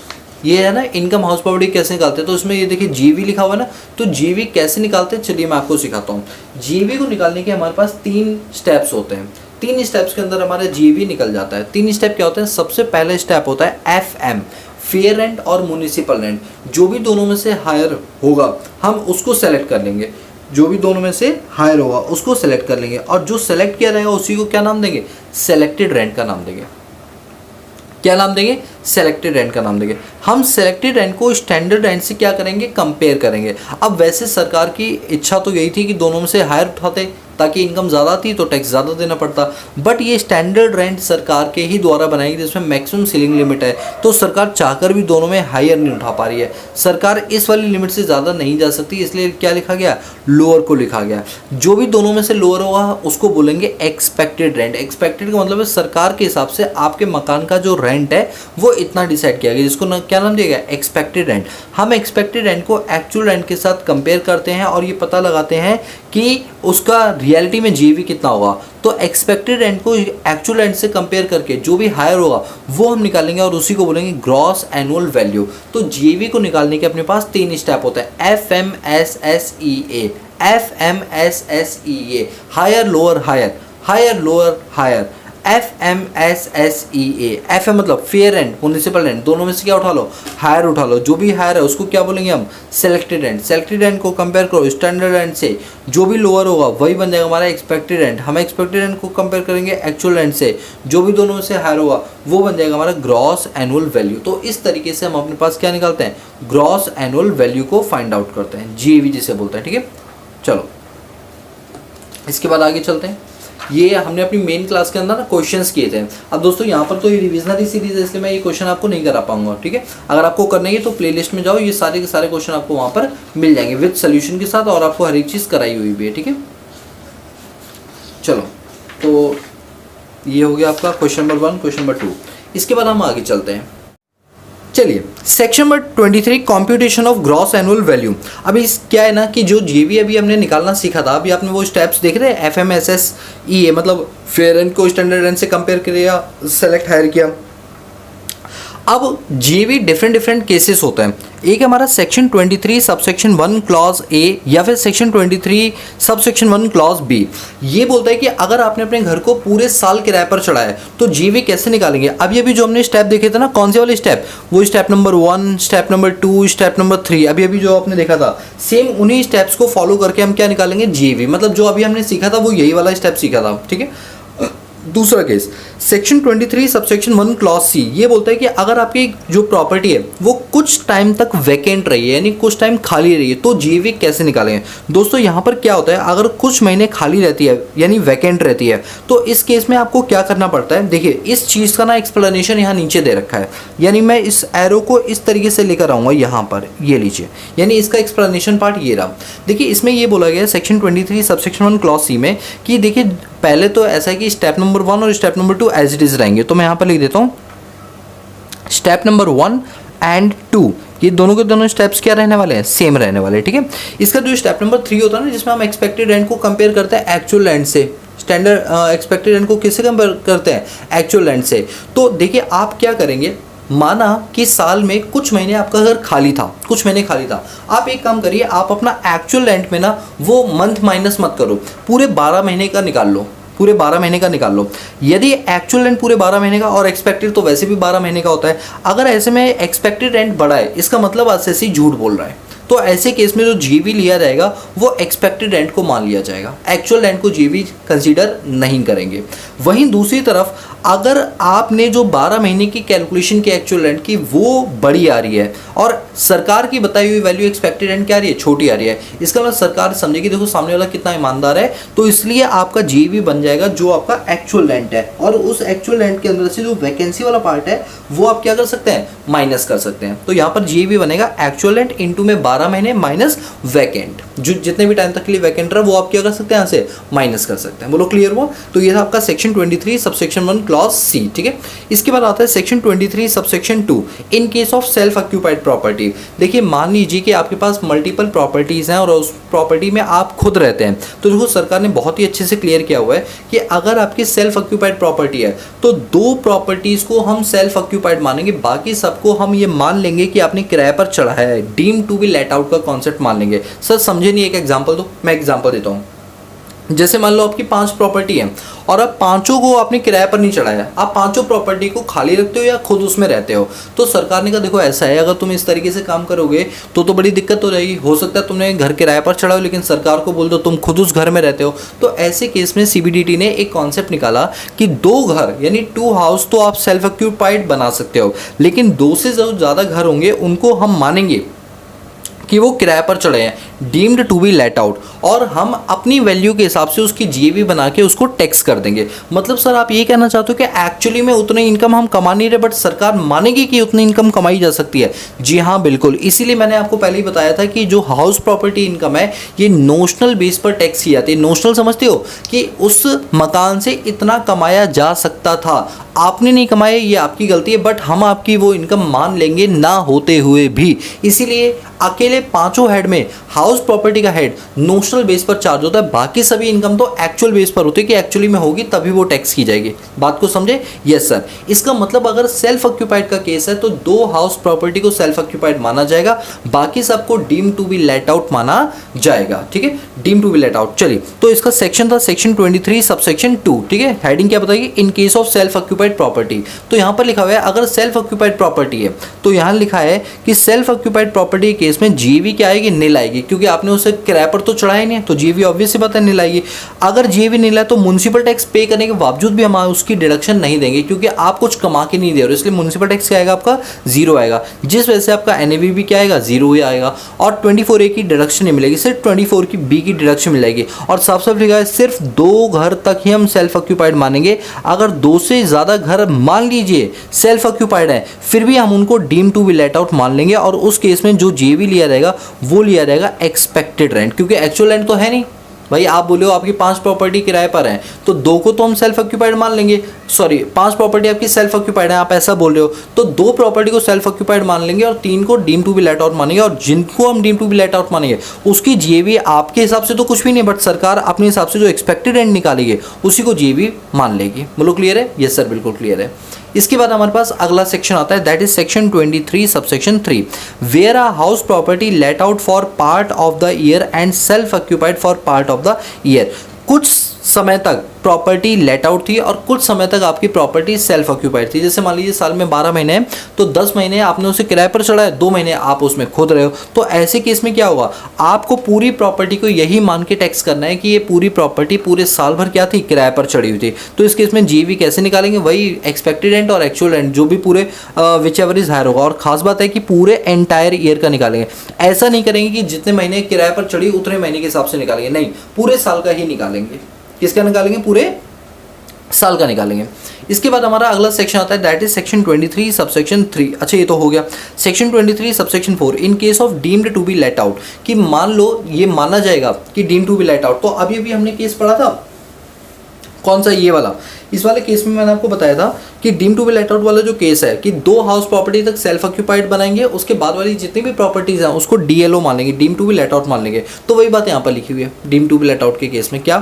ये है ना इनकम हाउस प्रॉपर्टी कैसे निकालते हैं, तो इसमें ये देखिए जीवी लिखा हुआ है ना, तो जीवी कैसे निकालते हैं चलिए मैं आपको सिखाता हूँ। जीवी को निकालने के हमारे पास 3 स्टेप्स होते हैं। 3 स्टेप्स के अंदर हमारा जीवी निकल जाता है। 3 स्टेप क्या होते हैं, सबसे पहले स्टेप होता है FM, फेयर रेंट और म्युनिसिपल रेंट। जो भी दोनों में से हायर होगा हम उसको सेलेक्ट कर लेंगे, जो भी दोनों में से हायर होगा उसको सेलेक्ट कर लेंगे, और जो सेलेक्ट किया रहेगा उसी को क्या नाम देंगे, सेलेक्टेड रेंट का नाम देंगे। क्या नाम देंगे, सेलेक्टेड रेंट का नाम देंगे। हम सेलेक्टेड रेंट को स्टैंडर्ड रेंट से क्या करेंगे, कंपेयर करेंगे। अब वैसे सरकार की इच्छा तो यही थी कि दोनों में से हायर उठाते ताकि इनकम ज़्यादा थी तो टैक्स ज़्यादा देना पड़ता, बट ये स्टैंडर्ड रेंट सरकार के ही द्वारा बनाई गई जिसमें मैक्सिमम सीलिंग लिमिट है, तो सरकार चाहकर भी दोनों में हायर नहीं उठा पा रही है। सरकार इस वाली लिमिट से ज़्यादा नहीं जा सकती, इसलिए क्या लिखा गया, लोअर को लिखा गया। जो भी दोनों में से लोअर होगा उसको बोलेंगे एक्सपेक्टेड रेंट। एक्सपेक्टेड का मतलब है सरकार के हिसाब से आपके मकान का जो रेंट है वो इतना डिसाइड किया गया, जिसको क्या नाम दिया गया, एक्सपेक्टेड रेंट। हम एक्सपेक्टेड रेंट को एक्चुअल रेंट के साथ कंपेयर करते हैं और ये पता लगाते हैं कि उसका रियलिटी में जीवी कितना होगा। तो एक्सपेक्टेड रेंट को एक्चुअल रेंट से कंपेयर करके जो भी हायर होगा वो हम निकालेंगे और उसी को बोलेंगे ग्रॉस एनुअल वैल्यू। तो जीवी को निकालने के अपने पास 3 स्टेप होता है, FMSSEA, FMSSEA, higher lower higher, higher lower higher, FMSSEA। FM मतलब फेयर रेंट, म्युनिसिपल रेंट, दोनों में से क्या उठा लो, हायर उठा लो। जो भी हायर है उसको क्या बोलेंगे हम, सेलेक्टेड रेंट। सेलेक्टेड रेंट को कंपेयर करो स्टैंडर्ड रेंट से, जो भी लोअर होगा वही बन जाएगा हमारा एक्सपेक्टेड रेंट। हम एक्सपेक्टेड रेंट को कंपेयर करेंगे एक्चुअल रेंट से, जो भी दोनों में से हायर होगा वो बन जाएगा हमारा ग्रॉस एनुअल वैल्यू। तो इस तरीके से हम अपने पास क्या निकालते हैं, ग्रॉस एनुअल वैल्यू को फाइंड आउट करते हैं, GAV जिसे बोलते हैं। ठीक है, चलो इसके बाद आगे चलते हैं। ये हमने अपनी मेन क्लास के अंदर ना क्वेश्चंस किए थे। अब दोस्तों यहाँ पर तो ये रिविजनरी सीरीज है इसलिए मैं ये क्वेश्चन आपको नहीं करा पाऊंगा। ठीक है, अगर आपको करने है तो प्लेलिस्ट में जाओ, ये सारे के सारे क्वेश्चन आपको वहाँ पर मिल जाएंगे विद सोल्यूशन के साथ, और आपको हर एक चीज़ कराई हुई भी है। ठीक है, चलो तो ये हो गया आपका क्वेश्चन नंबर 1, क्वेश्चन नंबर 2। इसके बाद हम आगे चलते हैं। चलिए section number 23 computation of gross annual value. अभी इस क्या है ना कि जो जीवी अभी हमने निकालना सीखा था, अभी आपने वो स्टेप्स देख रहे हैं, FMSSEA मतलब फेयर रेंट को स्टैंडर्ड रेंट से कंपेयर किया, सेलेक्ट हायर किया। अब जीवी डिफरेंट केसेस होते हैं। एक हमारा सेक्शन 23 सबसेक्शन 1 क्लॉज A या फिर सेक्शन 23 सबसेक्शन 1 क्लॉज B। ये बोलता है कि अगर आपने अपने घर को पूरे साल किराए पर चढ़ाया है तो जीवी कैसे निकालेंगे। अभी जो हमने स्टेप देखे थे ना, कौन से वाले स्टेप, वो step number 1, step number 2, step number 3, अभी जो आपने देखा था, सेम उन्हीं स्टेप्स को फॉलो करके हम क्या निकालेंगे, जीवी। मतलब जो अभी हमने सीखा था वो यही वाला स्टेप सीखा था। ठीक है, दूसरा case section 23 subsection 1 clause C। ये बोलता है कि अगर आपकी जो प्रॉपर्टी है वो कुछ टाइम तक वैकेंट रही है, यानी कुछ टाइम खाली रही है, तो जीवी कैसे निकालेंगे। दोस्तों यहाँ पर क्या होता है, अगर कुछ महीने खाली रहती है यानी वैकेंट रहती है, तो इस केस में आपको क्या करना पड़ता है। देखिए इस चीज़ का ना एक्सप्लेनेशन यहाँ नीचे दे रखा है, यानी मैं इस एरो को इस तरीके से लेकर आऊँगा यहाँ पर, ये लीजिए, यानी इसका एक्सप्लेनेशन पार्ट ये रहा। देखिए इसमें ये बोला गया है सेक्शन 23 सबसेक्शन 1 क्लॉज C में कि देखिए पहले तो ऐसा है कि स्टेप नंबर 1 और step number 2 as it is रहेंगे। तो मैं यहाँ पर लिख देता हूँ स्टेप नंबर 1 एंड 2, ये दोनों के दोनों स्टेप्स क्या रहने वाले हैं, सेम रहने वाले हैं। ठीक है, इसका जो स्टेप नंबर 3 होता है ना, जिसमें हम एक्सपेक्टेड रेंट को कंपेयर करते हैं एक्चुअल रेंट से, स्टैंडर्ड एक्सपेक्टेड रेंट को किससे कंपेयर करते हैं, एक्चुअल रेंट से। तो देखिए आप क्या करेंगे, माना कि साल में कुछ महीने आपका घर खाली था, कुछ महीने खाली था, आप एक काम करिए, आप अपना एक्चुअल रेंट में ना वो मंथ माइनस मत करो, पूरे 12 महीने का निकाल लो, पूरे 12 महीने का निकाल लो। यदि एक्चुअल रेंट पूरे 12 महीने का और एक्सपेक्टेड तो वैसे भी 12 महीने का होता है, अगर ऐसे में एक्सपेक्टेड रेंट बढ़ा है इसका मतलब एसएससी झूठ बोल रहा है। तो ऐसे केस में जो जीवी लिया जाएगा वो एक्सपेक्टेड रेंट को मान लिया जाएगा, एक्चुअल रेंट को जीवी कंसीडर नहीं करेंगे। वहीं दूसरी तरफ अगर आपने जो 12 महीने की कैलकुलेशन की एक्चुअल रेंट की वो बड़ी आ रही है और सरकार की बताई हुई वैल्यू एक्सपेक्टेड रेंट क्या आ रही है, छोटी आ रही है, इसका मतलब सरकार समझेगी देखो सामने वाला कितना ईमानदार है, तो इसलिए आपका जीवी बन जाएगा जो आपका एक्चुअल रेंट है, और उस एक्चुअल रेंट के अंदर से जो वैकेंसी वाला पार्ट है वो आप क्या कर सकते हैं, माइनस कर सकते हैं। तो यहाँ पर जीवी बनेगा एक्चुअल रेंट इनटू में 12 महीने माइनस वैकेंट, जो जितने भी टाइम तक के लिए वैकेंट रहा वो आप क्या कर सकते हैं, यहाँ से माइनस कर सकते हैं। बोलो क्लियर हुआ? तो ये था आपका सेक्शन 23 सबसेक्शन 1 क्लॉज सी। ठीक है, इसके बाद आता है section 23 subsection 2 in case of self occupied property. देखिए मान लीजिए कि आपके पास मल्टीपल प्रॉपर्टीज हैं और उस प्रॉपर्टी में आप खुद रहते हैं, तो देखो सरकार ने बहुत ही अच्छे से क्लियर किया हुआ है कि अगर आपकी सेल्फ ऑक्यूपाइड प्रॉपर्टी है तो 2 प्रॉपर्टीज को हम सेल्फ ऑक्यूपाइड मानेंगे, बाकी सबको हम ये मान लेंगे कि आपने किराए पर चढ़ाया है, deem to be let out का कॉन्सेप्ट मान लेंगे। सर समझे नहीं, एक एग्जांपल दो। मैं एग्जांपल देता हूँ। जैसे मान लो आपकी 5 प्रॉपर्टी है और आप पांचों को आपने किराए पर नहीं चढ़ाया, आप पांचों प्रॉपर्टी को खाली रखते हो या खुद उसमें रहते हो, तो सरकार ने कहा देखो ऐसा है, अगर तुम इस तरीके से काम करोगे तो बड़ी दिक्कत हो जाएगी। हो सकता है तुमने घर किराए पर चढ़ाओ लेकिन सरकार को बोल दो तुम खुद उस घर में रहते हो। तो ऐसे केस में सीबीडीटी ने एक कॉन्सेप्ट निकाला कि 2 घर यानी 2 हाउस तो आप सेल्फ ऑक्यूपाइड बना सकते हो, लेकिन 2 से जो ज़्यादा घर होंगे उनको हम मानेंगे कि वो किराए पर चढ़े हैं, deemed to be let out, और हम अपनी वैल्यू के हिसाब से उसकी जीवी बना के उसको टैक्स कर देंगे। मतलब सर आप ये कहना चाहते हो कि एक्चुअली में उतनी इनकम हम कमा नहीं रहे बट सरकार मानेगी कि उतनी इनकम कमाई जा सकती है? जी हाँ बिल्कुल, इसीलिए मैंने आपको पहले ही बताया था कि जो हाउस प्रॉपर्टी इनकम है ये नोशनल बेस पर टैक्स की जाती है। नोशनल समझते हो कि उस मकान से इतना कमाया जा सकता था, आपने नहीं कमाया ये आपकी गलती है, बट हम आपकी वो इनकम मान लेंगे ना होते हुए भी। इसीलिए अकेले 5 हेड में हाउस प्रॉपर्टी का हेड नोशनल बेस पर चार्ज होता है, बाकी सभी इनकम तो एक्चुअल बेस पर होती है कि एक्चुअली में होगी तभी वो टैक्स की जाएगी। बात को समझे? Yes sir. इसका मतलब अगर सेल्फ ऑक्यूपाइड का केस है तो 2 हाउस प्रॉपर्टी को सेल्फ ऑक्यूपाइड माना जाएगा, बाकी सबको deem to be let out माना जाएगा। ठीक है, deem to be let out. चलिए, तो इसका सेक्शन था सेक्शन 23 सबसेक्शन 2। ठीक है, हेडिंग क्या बताइए? इन case of self occupied property. तो यहाँ पर लिखा हुआ है अगर सेल्फ ऑक्यूपाइड प्रॉपर्टी है तो यहाँ लिखा है कि सेल्फ ऑक्यूपाइड प्रॉपर्टी केस में जीवी क्या आएगी? नील आएगी, क्योंकि आपने उसे किराए पर तो चढ़ाया नहीं है, तो जीवी ऑब्वियस सी बात है नील आएगी। अगर जीवी नील है तो म्युनिसिपल टैक्स पे करने के बावजूद भी हम उसकी डिडक्शन नहीं देंगे, क्योंकि आप कुछ कमा के नहीं दे रहे हो, इसलिए म्युनिसिपल टैक्स क्या आएगा? आपका 0 आएगा, जिस वजह से आपका एनएवी भी क्या आएगा? 0 ही आएगा, और 24A की डिडक्शन नहीं मिलेगी, सिर्फ 24B की डिडक्शन मिलेगी। और साफ साफ लिखा है सिर्फ 2 घर तक ही हम सेल्फ ऑक्यूपाइड मानेंगे। अगर 2 से ज़्यादा घर मान लीजिए सेल्फ ऑक्यूपाइड है फिर भी हम उनको deem to be let out मान लेंगे, और उस केस में जो जीवी लिया जाएगा वो लिया जाएगा एक्सपेक्टेड रेंट, क्योंकि एक्चुअल रेंट तो है नहीं भाई। आप बोले हो आपकी 5 प्रॉपर्टी किराए पर है तो 2 को तो हम सेल्फ ऑक्यूपाइड मान लेंगे, सॉरी 5 प्रॉपर्टी आपकी सेल्फ ऑक्यूपाइड है, आप ऐसा बोल रहे हो, तो 2 प्रॉपर्टी को सेल्फ ऑक्यूपाइड मान लेंगे और 3 को deem to be let out मानेंगे, और जिनको हम deem to be let out मानेंगे उसकी जीवी आपके हिसाब से तो कुछ भी नहीं, बट सरकार अपने हिसाब से जो एक्सपेक्टेड रेंट निकालेगी उसी को जीवी मान लेगी। बोलो क्लियर है? यस सर बिल्कुल क्लियर है। इसके बाद हमारे पास अगला सेक्शन आता है, that is section 23 subsection 3 where a house property let out for part of the year and self occupied for part of the year. कुछ समय तक प्रॉपर्टी लेट आउट थी और कुछ समय तक आपकी प्रॉपर्टी सेल्फ ऑक्यूपाइड थी। जैसे मान लीजिए साल में 12 महीने हैं तो 10 महीने आपने उसे किराए पर चढ़ाया, 2 महीने आप उसमें खुद रहे हो, तो ऐसे केस में क्या होगा? आपको पूरी प्रॉपर्टी को यही मान के टैक्स करना है कि ये पूरी प्रॉपर्टी पूरे साल भर क्या थी? किराए पर चढ़ी हुई थी। तो इस केस में जीवी कैसे निकालेंगे? वही एक्सपेक्टेड रेंट और एक्चुअल रेंट जो भी पूरे विच एवर इज हायर होगा, और खास बात है कि पूरे एंटायर ईयर का निकालेंगे। ऐसा नहीं करेंगे कि जितने महीने किराए पर चढ़ी उतने महीने के हिसाब से निकालेंगे, नहीं, पूरे साल का ही निकालेंगे। किसका निकालेंगे? पूरे साल का निकालेंगे। इसके बाद हमारा अगला सेक्शन आता है, दैट इज सेक्शन 23 सबसेक्शन 3। अच्छा ये तो हो गया। Section 23 subsection 4 in case of deemed to be let out, कि मान लो ये माना जाएगा कि deemed to be let out. तो अभी अभी हमने केस पढ़ा था, कौन सा? ये वाला। इस वाले केस में मैंने आपको बताया था कि deem to be let out वाला जो केस है कि 2 हाउस प्रॉपर्टी तक सेल्फ ऑक्यूपाइड बनाएंगे, उसके बाद वाली जितनी भी प्रॉपर्टीज हैं उसको डीएलओ मान लेंगे, deem to be let out मान लेंगे। तो वही बात यहाँ पर लिखी हुई है deem to be let out के केस में, क्या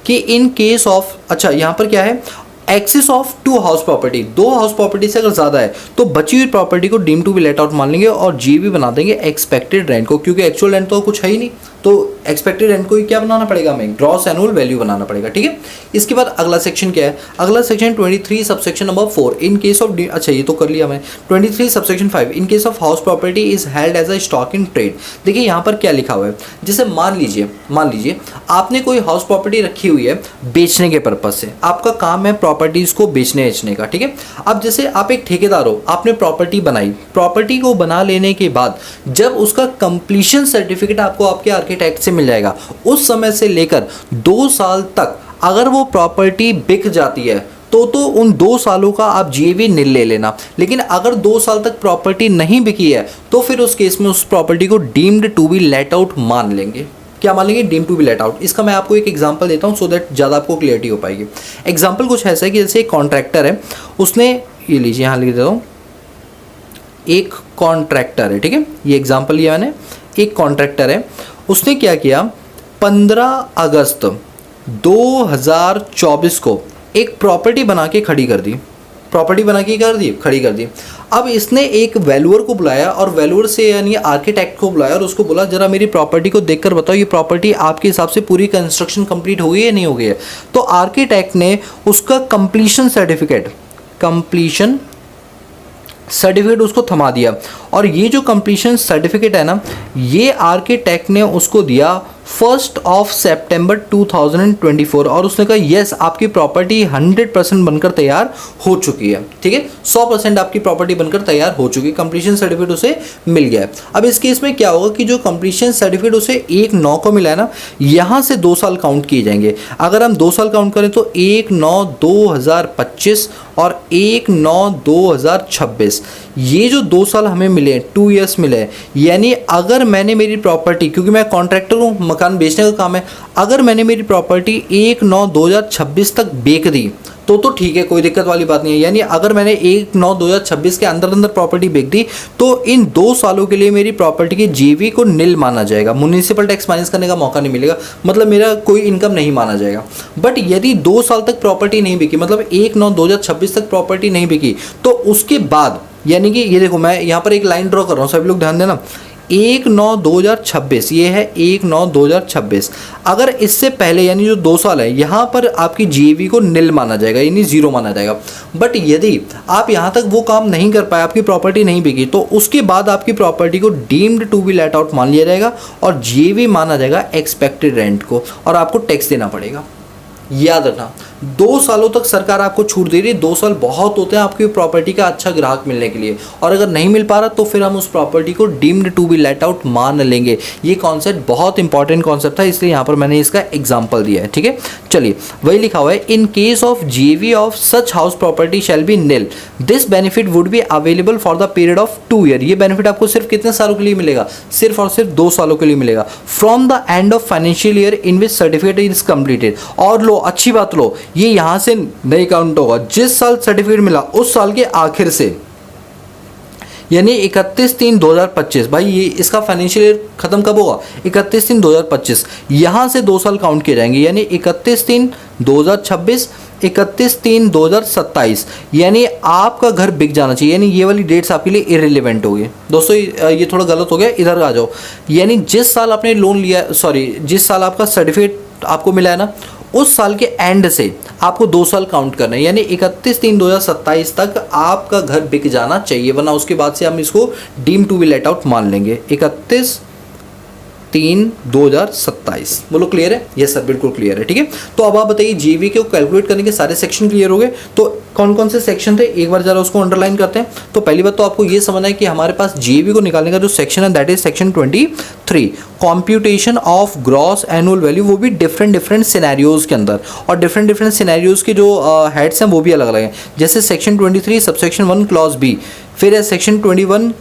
कि इन केस ऑफ, अच्छा यहाँ पर क्या है, excess of 2 house property, 2 house property से अगर ज़्यादा है तो बची हुई प्रॉपर्टी को deem to be let out मान लेंगे और जीवी बना देंगे एक्सपेक्टेड रेंट को, क्योंकि एक्चुअल रेंट तो कुछ है ही नहीं, तो एक्सपेक्टेड रेंट को ही क्या बनाना पड़ेगा? हमें ग्रॉस एनुअल वैल्यू बनाना पड़ेगा। ठीक है, इसके बाद अगला सेक्शन क्या है? अगला section 23 subsection number 4 in case of, अच्छा ये तो कर लिया मैं, 23 subsection 5 in case of house property is held as a stock in trade. देखिए यहाँ पर क्या लिखा हुआ है, जैसे मान लीजिए आपने कोई हाउस प्रॉपर्टी रखी हुई है बेचने के पर्पज से, आपका काम है प्रॉपर्टीज़ को बेचने का, ठीक है। अब जैसे आप एक ठेकेदार हो, आपने प्रॉपर्टी बनाई, प्रॉपर्टी को बना लेने के बाद जब उसका कंप्लीशन सर्टिफिकेट आपको आपके आर्किटेक्ट से मिल जाएगा, उस समय से लेकर 2 साल तक अगर वो प्रॉपर्टी बिक जाती है तो उन 2 सालों का आप जीएवी निल ले लेना। लेकिन अगर 2 साल तक प्रॉपर्टी नहीं बिकी है तो फिर उस केस में उस प्रॉपर्टी को deemed to be let out मान लेंगे। क्या मान लेंगे? Deemed to be let out. इसका मैं आपको एक एग्जांपल देता हूँ सो दैट ज़्यादा आपको क्लियरिटी हो पाएगी। एग्जांपल कुछ ऐसा है कि जैसे एक कॉन्ट्रैक्टर है, उसने, ये लीजिए यहाँ लिख देता हूँ, एक कॉन्ट्रैक्टर है, ठीक है, ये एग्जाम्पल लिया मैंने। एक कॉन्ट्रैक्टर है, उसने क्या किया, 15 अगस्त 2024 को एक प्रॉपर्टी बना के खड़ी कर दी, खड़ी कर दी। अब इसने एक वैल्यूअर को बुलाया और वैल्यूअर से यानी आर्किटेक्ट को बुलाया और उसको बोला जरा मेरी प्रॉपर्टी को देखकर बताओ ये प्रॉपर्टी आपके हिसाब से पूरी कंस्ट्रक्शन कंप्लीट हो गई है नहीं हो गई है। तो आर्किटेक्ट ने उसका कंप्लीशन सर्टिफिकेट उसको थमा दिया और ये जो कंप्लीशन सर्टिफिकेट है ना, ये आर्किटेक्ट ने उसको दिया 1 सितंबर 2024 और उसने कहा यस आपकी प्रॉपर्टी 100% बनकर तैयार हो चुकी है, ठीक है, 100% आपकी प्रॉपर्टी बनकर तैयार हो चुकी है, कंप्लीशन सर्टिफिकेट उसे मिल गया है। अब इस केस में क्या होगा कि जो कंप्लीशन सर्टिफिकेट उसे 1/9 को मिला है ना, यहाँ से 2 साल काउंट किए जाएंगे। अगर हम 2 साल काउंट करें तो 1/9/2025 और 1/9/2026, ये जो 2 साल हमें मिले, 2 ईयर्स मिले, यानी अगर मैंने मेरी प्रॉपर्टी, क्योंकि मैं कॉन्ट्रैक्टर हूँ, मकान बेचने का काम है, अगर मैंने मेरी प्रॉपर्टी 1/9/2026 तक बेच दी तो ठीक है, कोई दिक्कत वाली बात नहीं है। यानी अगर मैंने 1/9/2026 के अंदर प्रॉपर्टी बेच दी तो इन 2 सालों के लिए मेरी प्रॉपर्टी की जीवी को निल माना जाएगा, म्युनिसिपल टैक्स माइनस करने का मौका नहीं मिलेगा, मतलब मेरा कोई इनकम नहीं माना जाएगा। बट यदि 2 साल तक प्रॉपर्टी नहीं बिकी, मतलब 1/9/2026 तक प्रॉपर्टी नहीं बिकी, तो उसके बाद, यानी कि ये देखो मैं यहाँ पर एक लाइन ड्रॉ कर रहा हूँ, सभी लोग ध्यान देना, 1/9/2026, ये है 1/9/2026। अगर इससे पहले यानी जो 2 साल है, यहाँ पर आपकी जीएवी को निल माना जाएगा, यानी 0 माना जाएगा। बट यदि आप यहाँ तक वो काम नहीं कर पाए, आपकी प्रॉपर्टी नहीं बिकी, तो उसके बाद आपकी प्रॉपर्टी को deemed to be let out मान लिया जाएगा और जीएवी माना जाएगा एक्सपेक्टेड रेंट को और आपको टैक्स देना पड़ेगा। याद रखना, 2 सालों तक सरकार आपको छूट दे रही है, 2 साल बहुत होते हैं आपकी प्रॉपर्टी का अच्छा ग्राहक मिलने के लिए, और अगर नहीं मिल पा रहा तो फिर हम उस प्रॉपर्टी को deemed to be let out मान लेंगे। ये कॉन्सेप्ट बहुत इंपॉर्टेंट कॉन्सेप्ट था, इसलिए यहाँ पर मैंने इसका एग्जाम्पल दिया है, ठीक है। चलिए, वही लिखा हुआ है, इन केस ऑफ जीवी of such house property shall be nil, this benefit would be available for the period of 2 year. ये बेनिफिट आपको सिर्फ कितने सालों के लिए मिलेगा? सिर्फ और सिर्फ 2 सालों के लिए मिलेगा, from the end of financial year in which certificate is completed. और लो, अच्छी बात लो, ये यहां से नहीं काउंट होगा, जिस साल सर्टिफिकेट मिला उस साल के आखिर से, यानी 31/3/2025। भाई ये इसका फाइनेंशियल ईयर खत्म कब होगा? 31/3/2025। यहां से 2 साल काउंट किए जाएंगे, यानी 31/3/2026, 31/3/2027। यानी आपका घर बिक जाना चाहिए, यानी ये वाली डेट्स आपके लिए इररिलेवेंट हो गई। दोस्तों ये थोड़ा गलत हो गया, इधर आ जाओ। यानी जिस साल आपने लोन लिया, जिस साल आपका सर्टिफिकेट आपको मिला है ना, उस साल के एंड से आपको 2 साल काउंट करना है, यानी 31/3/2027 तक आपका घर बिक जाना चाहिए, वरना उसके बाद से हम इसको deem to be let out मान लेंगे। 31/3/2027, बोलो क्लियर है? यस सर, बिल्कुल क्लियर है, ठीक है। तो अब आप बताइए, जीवी को कैलकुलेट करने के सारे सेक्शन क्लियर हो गए, तो कौन कौन से सेक्शन थे एक बार जरा उसको अंडरलाइन करते हैं। तो पहली बात तो आपको ये समझना है कि हमारे पास जीवी को निकालने का जो सेक्शन है that is section 23, computation of gross annual value, वो भी डिफरेंट सिनेरियोज के अंदर, और डिफरेंट सिनेरियोज के जो हेड्स हैं वो भी अलग अलग हैं। जैसे सेक्शन 23 सबसेक्शन 1 क्लॉज बी, फिर है section 21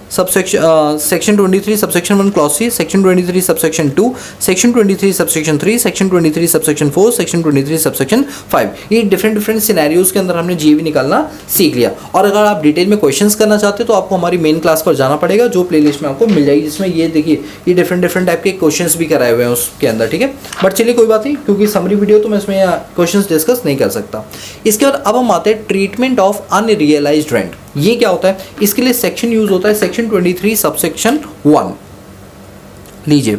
section 23 subsection 1 clause C, section 23 subsection 2, section 23 subsection 3, section 23 subsection 4, section 23 subsection 5। ये डिफरेंट सिनेरियोज के अंदर हमने जीवी निकालना सीख लिया। और अगर आप डिटेल में क्वेश्चंस करना चाहते हो तो आपको हमारी मेन क्लास पर जाना पड़ेगा, जो प्लेलिस्ट में आपको मिल जाएगी, जिसमें ये देखिए ये डिफरेंट टाइप के क्वेश्चंस भी कराए हुए हैं उसके अंदर, ठीक है। बट चलिए कोई बात नहीं, क्योंकि समरी वीडियो तो मैं इसमें क्वेश्चंस डिस्कस नहीं कर सकता। इसके बाद अब हम आते हैं ट्रीटमेंट ऑफ अनरियलाइज्ड रेंट। ये क्या होता है? इसके लिए सेक्शन यूज होता है सेक्शन 23 सबसेक्शन 1। लीजिए,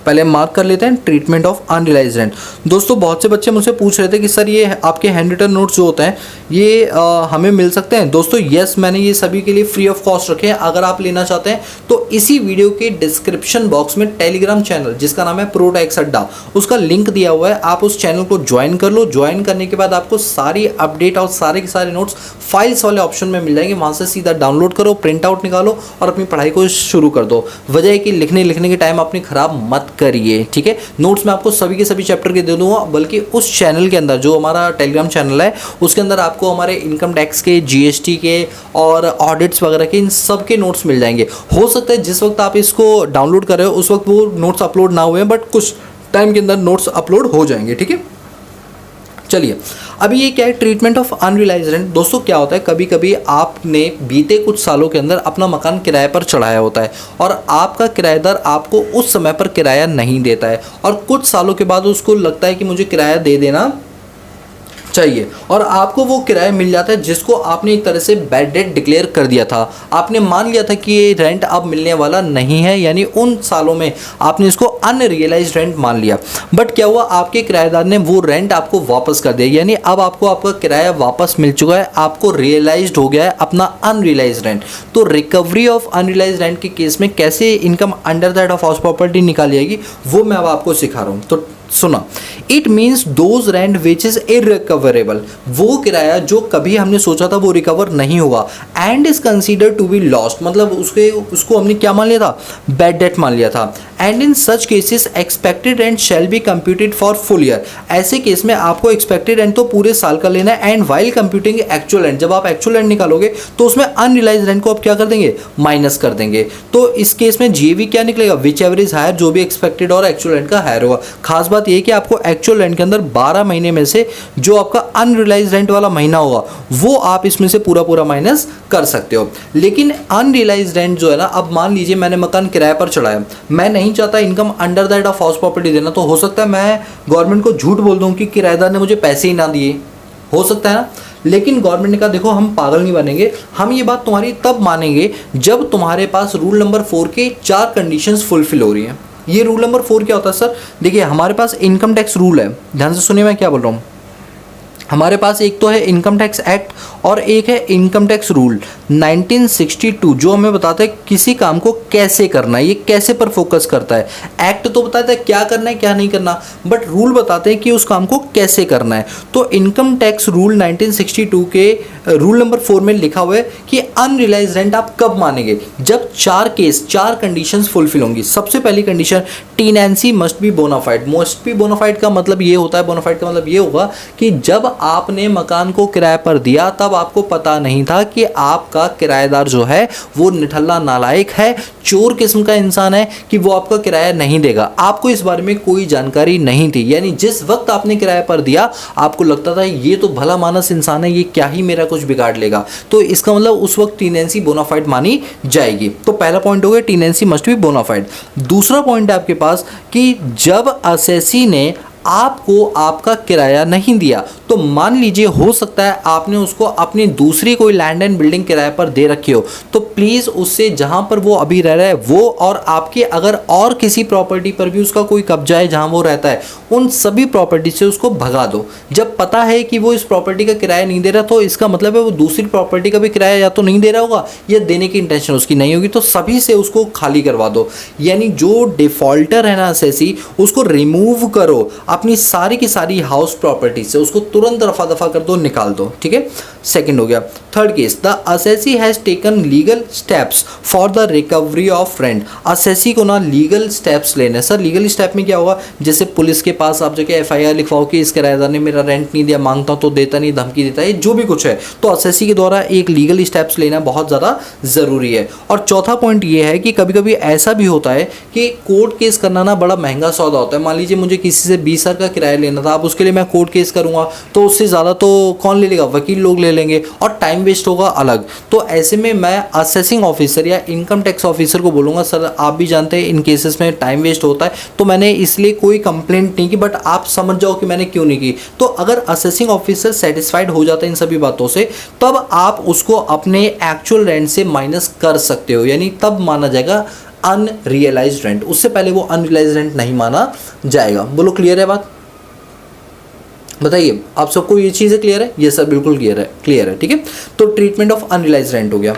पहले मार्क कर लेते हैं ट्रीटमेंट ऑफ अनरियलाइज्ड रेंट। दोस्तों बहुत से बच्चे मुझसे पूछ रहे थे कि सर ये आपके हैंड रिटन नोट्स जो होते हैं ये हमें मिल सकते हैं। दोस्तों यस, मैंने ये सभी के लिए फ्री ऑफ कॉस्ट रखे हैं। अगर आप लेना चाहते हैं तो इसी वीडियो के डिस्क्रिप्शन बॉक्स में टेलीग्राम चैनल जिसका नाम है प्रोटैक्स अड्डा, उसका लिंक दिया हुआ है, आप उस चैनल को ज्वाइन कर लो। ज्वाइन करने के बाद आपको सारी अपडेट और सारे के सारे नोट्स फाइल्स वाले ऑप्शन में मिल जाएंगे। वहाँ से सीधा डाउनलोड करो, प्रिंट आउट निकालो और अपनी पढ़ाई को शुरू कर दो। वजह है कि लिखने के टाइम अपनी खराब मत करिए, ठीक है। नोट्स मैं आपको सभी के सभी चैप्टर के दे दूंगा, बल्कि उस चैनल के अंदर जो हमारा टेलीग्राम चैनल है उसके अंदर आपको हमारे इनकम टैक्स के, जीएसटी के और ऑडिट्स वगैरह के इन सब के नोट्स मिल जाएंगे। हो सकता है जिस वक्त आप इसको डाउनलोड कर रहे हो उस वक्त वो नोट्स अपलोड ना हुए, बट कुछ टाइम के अंदर नोट्स अपलोड हो जाएंगे, ठीक है। चलिए अभी ये क्या है, ट्रीटमेंट ऑफ अनरियलाइज्ड रेंट। दोस्तों क्या होता है, कभी कभी आपने बीते कुछ सालों के अंदर अपना मकान किराए पर चढ़ाया होता है और आपका किराएदार आपको उस समय पर किराया नहीं देता है और कुछ सालों के बाद उसको लगता है कि मुझे किराया दे देना चाहिए और आपको वो किराया मिल जाता है जिसको आपने एक तरह से बैड डेट डिक्लेयर कर दिया था। आपने मान लिया था कि ये रेंट अब मिलने वाला नहीं है, यानी उन सालों में आपने इसको अनरियलाइज्ड रेंट मान लिया। बट क्या हुआ, आपके किराएदार ने वो रेंट आपको वापस कर दिया, यानी अब आपको आपका किराया वापस मिल चुका है, आपको रियलाइज्ड हो गया है अपना अनरियलाइज्ड रेंट। तो रिकवरी ऑफ अनरियलाइज्ड रेंट के केस में कैसे income under that of house property निकाली जाएगी वो मैं अब आपको सिखा रहा हूँ। तो सुना, it means those rent which is irrecoverable, वो किराया जो कभी हमने सोचा था वो रिकवर नहीं हुआ, and is consider to be lost, मतलब उसको हमने क्या मान लिया था, बैड डेट मान लिया था। And in such cases expected rent shall be computed for full year, ऐसे केस में आपको एक्सपेक्टेड रेंट तो पूरे साल का लेना है। And while computing actual rent, जब आप एक्चुअल रेंट निकालोगे तो उसमें अनरियलाइज्ड रेंट को आप क्या कर देंगे, माइनस कर देंगे। तो इस केस में जीएवी क्या निकलेगा, विच एवरेज हायर, जो भी एक्सपेक्टेड और एक्चुअल रेंट का हायर होगा। खास बात ये कि आपको एक्चुअल रेंट के अंदर 12 महीने में से जो आपका अनरियलाइज्ड रेंट वाला महीना होगा वो आप इसमें से पूरा माइनस कर सकते हो। लेकिन अनरियलाइज्ड रेंट जो है ना, अब मान लीजिए मैंने मकान किराए पर चढ़ाया, मैं नहीं चाहता income under that of house property देना, तो हो सकता है मैं गवर्नमेंट को झूठ बोल दूं कि किराएदार ने मुझे पैसे ही ना दिए, हो सकता है ना। लेकिन गवर्नमेंट ने कहा देखो हम पागल नहीं बनेंगे, हम ये बात तुम्हारी तब मानेंगे जब तुम्हारे पास रूल नंबर 4 के 4 कंडीशंस फुलफिल हो रही हैं। ये रूल नंबर 4 क्या होता है सर, देखिए हमारे पास इनकम टैक्स रूल है, ध्यान से सुनिए मैं क्या बोल रहा हूँ। हमारे पास एक तो है इनकम टैक्स एक्ट और एक है इनकम टैक्स रूल 1962, जो हमें बताता है किसी काम को कैसे करना है, ये कैसे पर फोकस करता है। एक्ट तो बताता है क्या करना है क्या नहीं करना, बट रूल बताते हैं कि उस काम को कैसे करना है। तो इनकम टैक्स रूल 1962 के रूल नंबर 4 में लिखा हुआ है कि अनरियलाइज्ड रेंट आप कब मानेंगे, जब 4 कंडीशंस फुलफिल होंगी। सबसे पहली condition, tenancy must be bona fide. Must be bona fide का मतलब ये होता है, बोनाफाइड का मतलब ये होगा कि जब आपने मकान को किराए पर दिया तब आपको पता नहीं था कि आपका किराएदार जो है वो निठल्ला नालायक है, चोर किस्म का इंसान है कि वो आपका किराया नहीं देगा। आपको इस बारे में कोई जानकारी नहीं थी, यानी जिस वक्त आपने किराए पर दिया आपको लगता था ये तो भला मानस इंसान है, ये क्या ही मेरा कुछ बिगाड़ लेगा, तो इसका मतलब उस वक्त टेनेंसी बोनाफाइड मानी जाएगी। तो पहला पॉइंट हो गया टेनेंसी मस्ट बी बोनाफाइड। दूसरा पॉइंट है आपके पास कि जब असेसी ने आपको आपका किराया नहीं दिया, तो मान लीजिए हो सकता है आपने उसको अपनी दूसरी कोई लैंड एंड बिल्डिंग किराए पर दे रखी हो, तो प्लीज़ उससे जहां पर वो अभी रह रहा है वो और आपके अगर और किसी प्रॉपर्टी पर भी उसका कोई कब्जा है जहां वो रहता है, उन सभी प्रॉपर्टी से उसको भगा दो। जब पता है कि वो इस प्रॉपर्टी का किराया नहीं दे रहा तो इसका मतलब है वो दूसरी प्रॉपर्टी का भी किराया या तो नहीं दे रहा होगा या देने की इंटेंशन उसकी नहीं होगी, तो सभी से उसको खाली करवा दो। यानी जो डिफॉल्टर है ना असेसी, उसको रिमूव करो अपनी सारी की सारी हाउस प्रॉपर्टी से, उसको तुरंत रफा दफा कर दो, निकाल दो, ठीक है। सेकंड हो गया। Third case, the assessee has taken legal steps for the recovery of rent. Assessee को ना लीगल स्टेप्स लेने। सर लीगल स्टेप में क्या होगा, जैसे पुलिस के पास आप जाके एफआईआर लिखवाओ कि इस किराएदार ने मेरा रेंट नहीं दिया, मांगता तो देता नहीं, धमकी देता है, जो भी कुछ है, तो असेसी के द्वारा एक लीगल स्टेप्स लेना बहुत ज़्यादा ज़रूरी है। और चौथा पॉइंट ये है कि कभी कभी ऐसा भी होता है कि कोर्ट केस करना ना बड़ा महंगा सौदा होता है। मान लीजिए मुझे किसी से 20 हज़ार का किराया लेना था, अब उसके लिए मैं कोर्ट केस करूंगा तो उससे ज़्यादा तो कौन ले लेगा, वकील लोग ले लेंगे और टाइम वेस्ट होगा अलग। तो ऐसे में मैं असेसिंग ऑफिसर या इनकम टैक्स ऑफिसर को बोलूँगा सर आप भी जानते हैं इन केसेस में टाइम वेस्ट होता है, तो मैंने इसलिए कोई कंप्लेंट नहीं की, बट आप समझ जाओ कि मैंने क्यों नहीं की। तो अगर असेसिंग ऑफिसर सेटिस्फाइड हो जाता है इन सभी बातों से, तब आप उसको अपने एक्चुअल रेंट से माइनस कर सकते हो, यानी तब माना जाएगा अनरियलाइज्ड रेंट, उससे पहले वो अनरियलाइज्ड रेंट नहीं माना जाएगा। बोलो क्लियर है बात? बताइए आप सबको ये चीज़ें क्लियर है? ये सर बिल्कुल क्लियर है ठीक है। तो ट्रीटमेंट ऑफ अनरियलाइज्ड रेंट हो गया।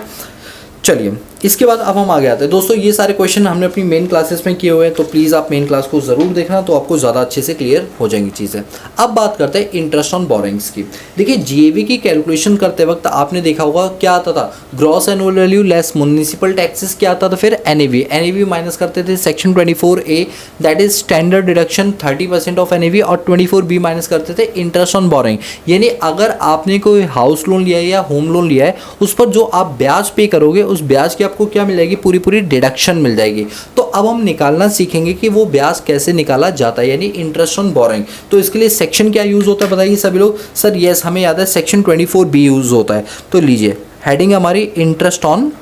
चलिए इसके बाद अब हम आगे आते हैं। दोस्तों ये सारे क्वेश्चन हमने अपनी मेन क्लासेस में किए हुए हैं, तो प्लीज़ आप मेन क्लास को ज़रूर देखना, तो आपको ज़्यादा अच्छे से क्लियर हो जाएंगी चीज़ें। अब बात करते हैं इंटरेस्ट ऑन बोरिंग्स की। देखिए जीएवी की कैलकुलेशन करते वक्त आपने देखा होगा क्या आता था, gross annual value less municipal taxes, क्या आता था फिर एनएवी माइनस करते थे section 24A that is standard deduction 30% of NAV, और 24B माइनस करते थे इंटरेस्ट ऑन बोरिंग। यानी अगर आपने कोई हाउस लोन लिया है या होम लोन लिया है, उस पर जो आप ब्याज पे करोगे उस ब्याज की आपको क्या मिल जाएगी, पूरी डिडक्शन मिल जाएगी। तो अब हम निकालना सीखेंगे कि वो ब्याज कैसे निकाला जाता है, यानी इंटरेस्ट ऑन बोरिंग। तो इसके लिए सेक्शन क्या यूज होता है बताइए सभी लोग? सर यस हमें याद है सेक्शन 24B यूज होता है। तो लीजिए हेडिंग हमारी इंटरेस्ट ऑन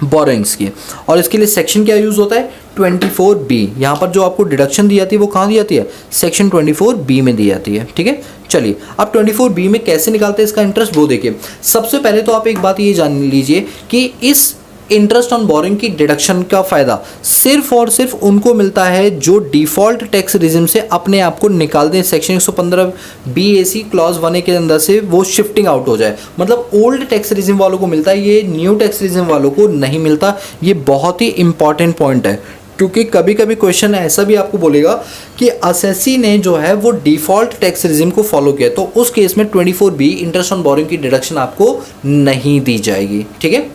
बोरिंग्स की, और इसके लिए सेक्शन क्या यूज होता है, 24B। यहाँ पर जो आपको डिडक्शन दी जाती है वो कहाँ दी जाती है, सेक्शन 24B में दी जाती है ठीक है। चलिए अब 24B में कैसे निकालते हैं इसका इंटरेस्ट, वो देखिए। सबसे पहले तो आप एक बात ये जान लीजिए कि इस इंटरेस्ट ऑन बोरिंग की डिडक्शन का फ़ायदा सिर्फ और सिर्फ उनको मिलता है जो डिफ़ॉल्ट टैक्स रिजिम से अपने आप को निकाल दें, सेक्शन 115BAC क्लॉज 1A के अंदर से वो शिफ्टिंग आउट हो जाए। मतलब ओल्ड टैक्स रिजिम वालों को मिलता है, ये न्यू टैक्स रिजिम वालों को नहीं मिलता। ये बहुत ही इंपॉर्टेंट पॉइंट है, क्योंकि कभी कभी क्वेश्चन ऐसा भी आपको बोलेगा कि असेसी ने जो है वो डिफ़ॉल्ट टैक्स रिजिम को फॉलो किया, तो उस केस में 24B इंटरेस्ट ऑन बोरिंग की डिडक्शन आपको नहीं दी जाएगी ठीक है।